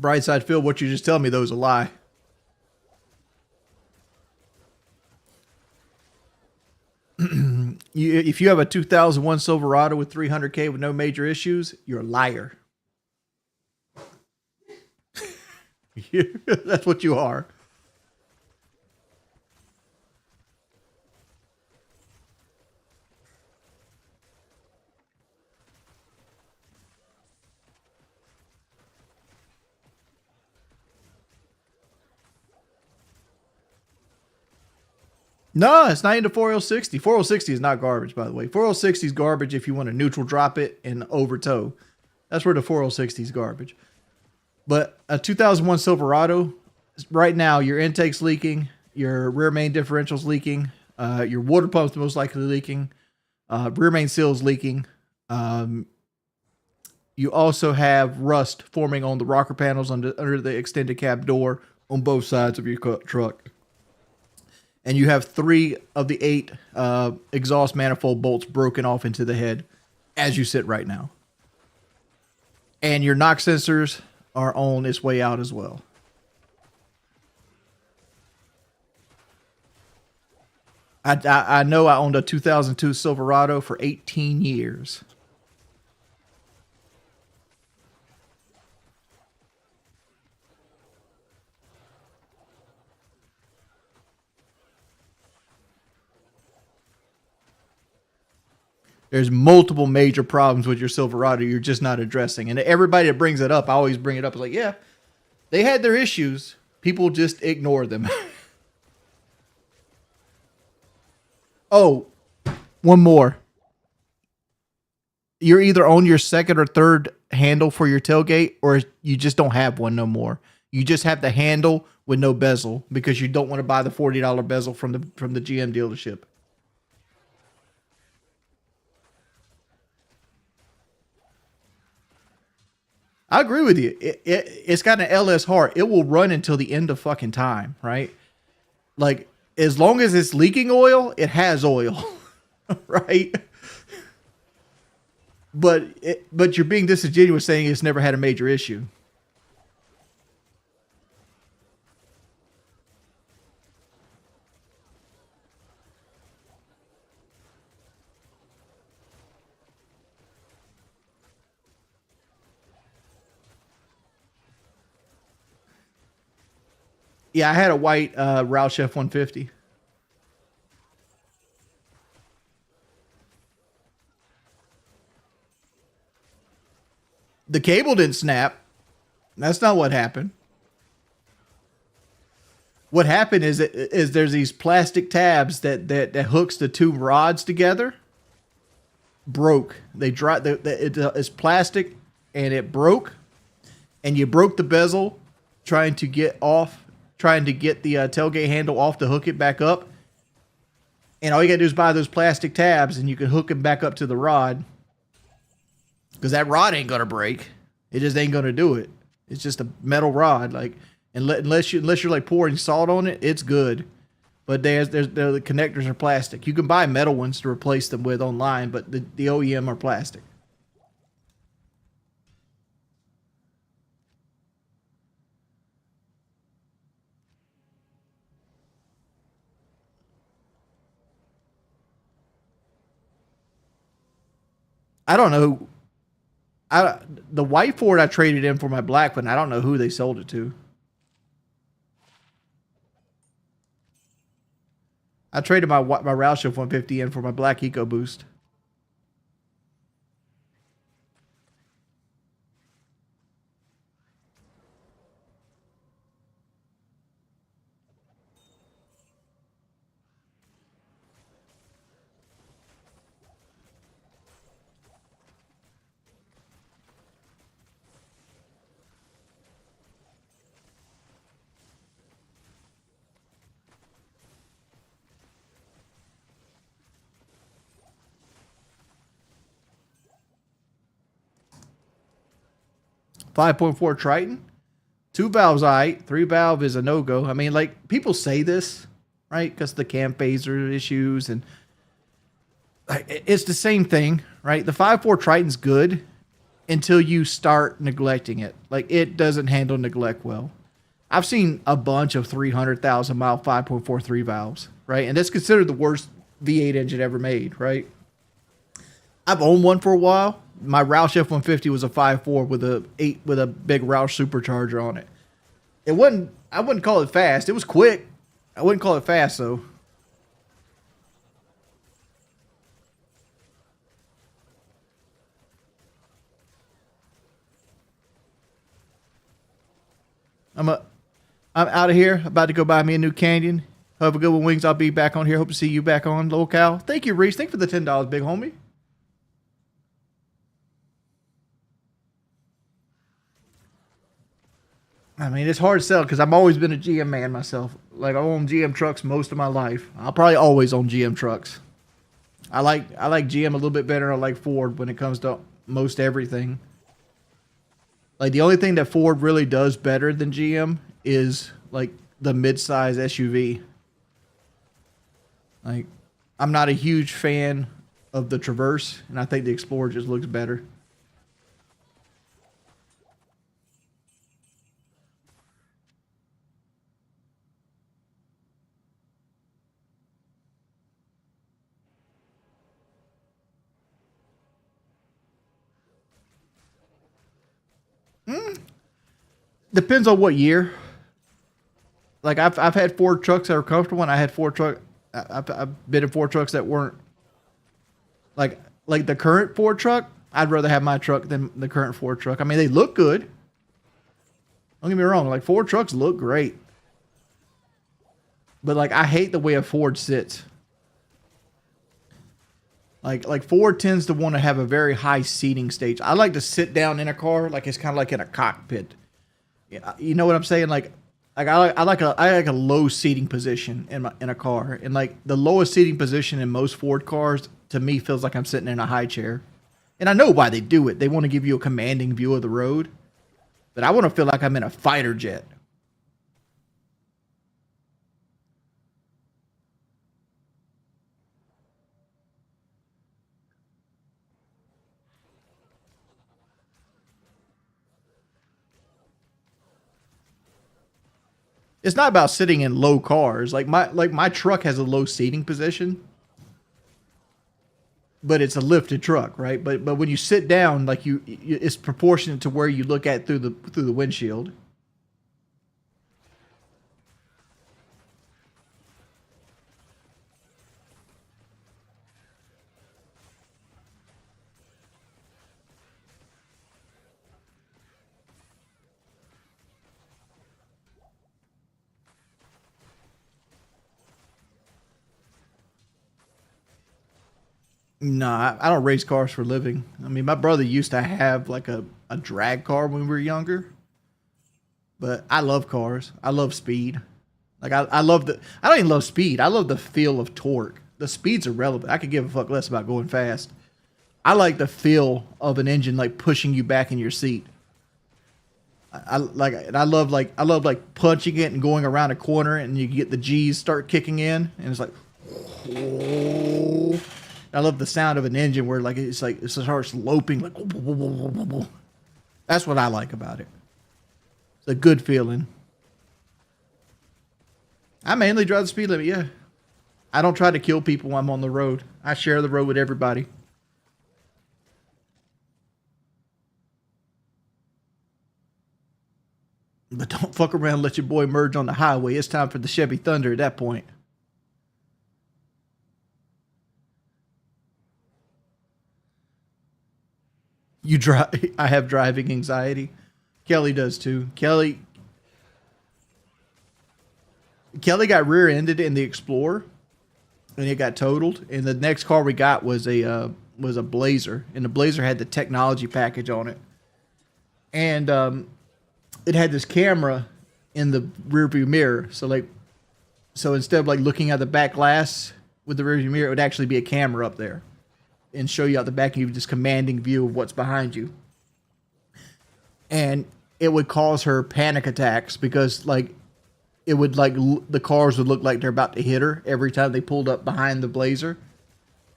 Brightside Phil, what you just tell me though is a lie. If you have a 2001 Silverado with 300K with no major issues, you're a liar. That's what you are. No, it's not into 4060. 4060 is not garbage, by the way. 4060 is garbage if you want to neutral drop it and over tow. That's where the 4060 is garbage. But a 2001 Silverado, right now, your intake's leaking, your rear main differential's leaking, your water pump's most likely leaking, rear main seal's leaking. You also have rust forming on the rocker panels under the extended cab door on both sides of your truck. And you have 3 of the 8 exhaust manifold bolts broken off into the head as you sit right now. And your knock sensors are on its way out as well. I know I owned a 2002 Silverado for 18 years. There's multiple major problems with your Silverado you're just not addressing. And everybody that brings it up, I always bring it up. It's like, yeah, they had their issues. People just ignore them. Oh, one more. You're either on your second or third handle for your tailgate, or you just don't have one no more. You just have the handle with no bezel because you don't want to buy the $40 bezel from the GM dealership. I agree with you. It's got an LS heart. It will run until the end of fucking time, right? Like, as long as it's leaking oil, it has oil, right? But you're being disingenuous saying it's never had a major issue. Yeah, I had a white Roush F-150. The cable didn't snap. That's not what happened. What happened is there's these plastic tabs that hooks the 2 rods together. Broke. They dropped. It's plastic, and it broke. And you broke the bezel trying to get the tailgate handle off to hook it back up. And all you gotta do is buy those plastic tabs, and you can hook them back up to the rod. Because that rod ain't gonna break. It just ain't gonna do it. It's just a metal rod, like, unless you're like pouring salt on it, it's good. But the connectors are plastic. You can buy metal ones to replace them with online, but the OEM are plastic. I don't know. The white Ford I traded in for my black one. I don't know who they sold it to. I traded my Roush F-150 in for my black EcoBoost. .4 Triton, 2 valves, aight. 3 valve is a no go. I mean, like, people say this, right? Because the cam phaser issues, and like, it's the same thing, right? The 5.4 Triton's good. until you start neglecting it. Like, it doesn't handle neglect well. I've seen a bunch of 300,000 mile 5.43 valves, right? And that's considered the worst V8 engine ever made, right? I've owned one for a while. My Roush F-150 was a 5.4 with a big Roush supercharger on it. It wasn't, I wouldn't call it fast. It was quick. I wouldn't call it fast though. I'm a, I'm out of here. About to go buy me a new Canyon. Have a good one, Wings. I'll be back on here. Hope to see you back on, Lil Cal. Thank you, Reese. Thank you for the $10, big homie. I mean, it's hard to sell because I've always been a GM man myself. Like, I own GM trucks most of my life. I'll probably always own GM trucks. I like GM a little bit better. I like Ford when it comes to most everything. Like, the only thing that Ford really does better than GM is like the mid-size SUV. Like, I'm not a huge fan of the Traverse, and I think the Explorer just looks better. Depends on what year. Like, I've had Ford trucks that are comfortable, and I had I've been in Ford trucks that weren't like the current Ford truck. I'd rather have my truck than the current Ford truck. I mean, they look good. Don't get me wrong. Like, Ford trucks look great, but like, I hate the way a Ford sits. Like Ford tends to want to have a very high seating stage. I like to sit down in a car like it's kind of like in a cockpit. Yeah, you know what I'm saying? Like I like a low seating position in a car, and like the lowest seating position in most Ford cars to me feels like I'm sitting in a high chair. And I know why they do it. They want to give you a commanding view of the road, but I want to feel like I'm in a fighter jet. It's not about sitting in low cars. Like my truck has a low seating position, but it's a lifted truck, right? But when you sit down, like it's proportionate to where you look at through the windshield. No, I don't race cars for a living. I mean, my brother used to have like a drag car when we were younger, but I love cars. I love speed. Like, I love I don't even love speed. I love the feel of torque. The speed's irrelevant. I could give a fuck less about going fast. I like the feel of an engine like pushing you back in your seat. I love like punching it and going around a corner and you get the G's start kicking in and it's like, oh. I love the sound of an engine where like it starts loping like. That's what I like about it. It's a good feeling. I mainly drive the speed limit. Yeah, I don't try to kill people when I'm on the road. I share the road with everybody. But don't fuck around and let your boy merge on the highway. It's time for the Chevy Thunder at that point. You drive. I have driving anxiety. Kelly does too. Kelly got rear-ended in the Explorer, and it got totaled. And the next car we got was a Blazer, and the Blazer had the technology package on it, and it had this camera in the rearview mirror. So instead of like looking at the back glass with the rearview mirror, it would actually be a camera up there and show you out the back, and you have this commanding view of what's behind you. And it would cause her panic attacks because like it would like the cars would look like they're about to hit her every time they pulled up behind the Blazer.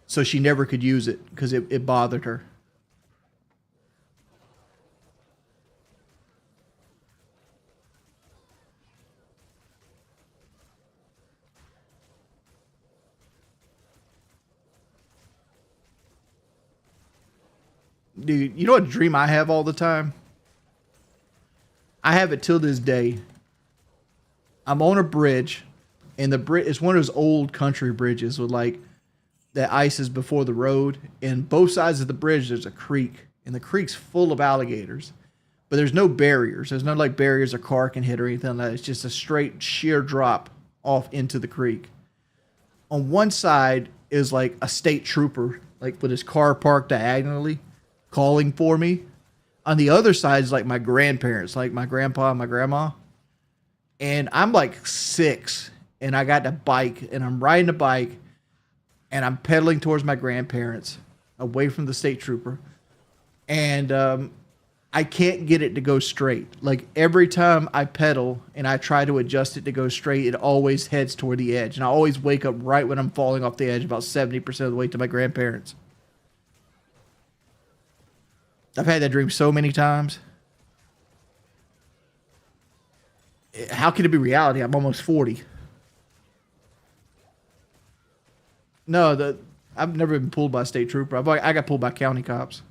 So she never could use it because it bothered her. dude, you know what dream I have all the time? I have it till this day. I'm on a bridge, and the bridge is one of those old country bridges with like the ice is before the road, and both sides of the bridge there's a creek, and the creek's full of alligators, but there's no barriers. There's no like barriers a car can hit or anything like that. It's just a straight sheer drop off into the creek. On one side is like a state trooper, like with his car parked diagonally, calling for me. On the other side is like my grandparents, like my grandpa and my grandma. And I'm like 6, and I got a bike, and I'm riding a bike, and I'm pedaling towards my grandparents, away from the state trooper. And I can't get it to go straight. Like every time I pedal and I try to adjust it to go straight, it always heads toward the edge. And I always wake up right when I'm falling off the edge, about 70% of the way to my grandparents. I've had that dream so many times. How can it be reality? I'm almost 40. No, I've never been pulled by a state trooper. I got pulled by county cops.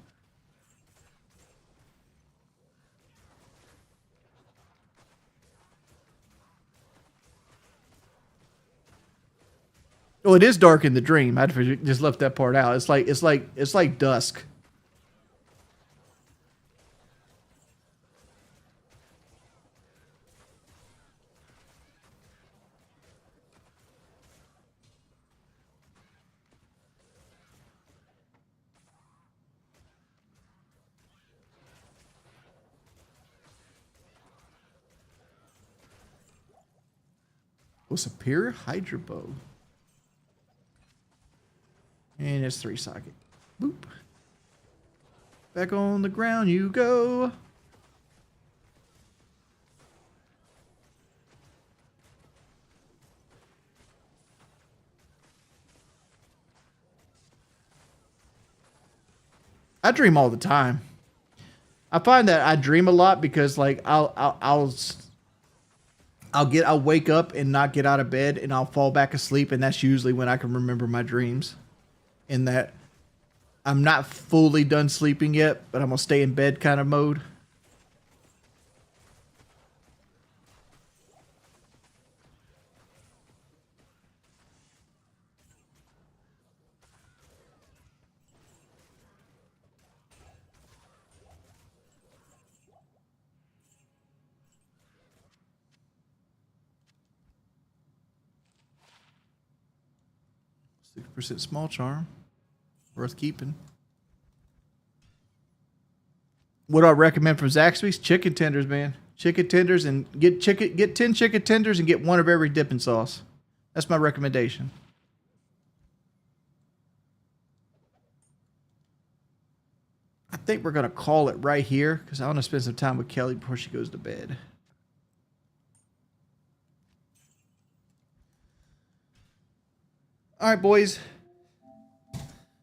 Well, it is dark in the dream. I just left that part out. It's like dusk. Well, Superior Hydra Bow. And it's 3 socket. Boop. Back on the ground you go. I dream all the time. I find that I dream a lot because like I'll wake up and not get out of bed, and I'll fall back asleep, and that's usually when I can remember my dreams. In that I'm not fully done sleeping yet, but I'm gonna stay in bed kind of mode. %, small charm. Worth keeping. What do I recommend from Zaxby's? Chicken tenders, man. Chicken tenders, and get 10 chicken tenders and get one of every dipping sauce. That's my recommendation. I think we're going to call it right here because I want to spend some time with Kelly before she goes to bed. All right, boys.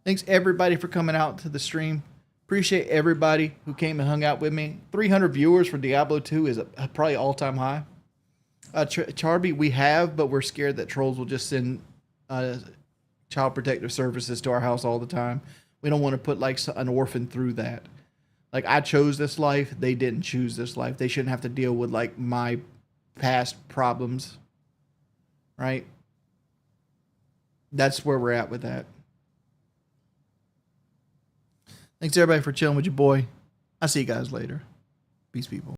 Thanks everybody for coming out to the stream. Appreciate everybody who came and hung out with me. 300 viewers for Diablo 2 is probably all-time high. Charby, we have, but we're scared that trolls will just send child protective services to our house all the time. We don't want to put like an orphan through that. Like, I chose this life. They didn't choose this life. They shouldn't have to deal with like my past problems. Right? That's where we're at with that. Thanks everybody for chilling with your boy. I'll see you guys later. Peace, people.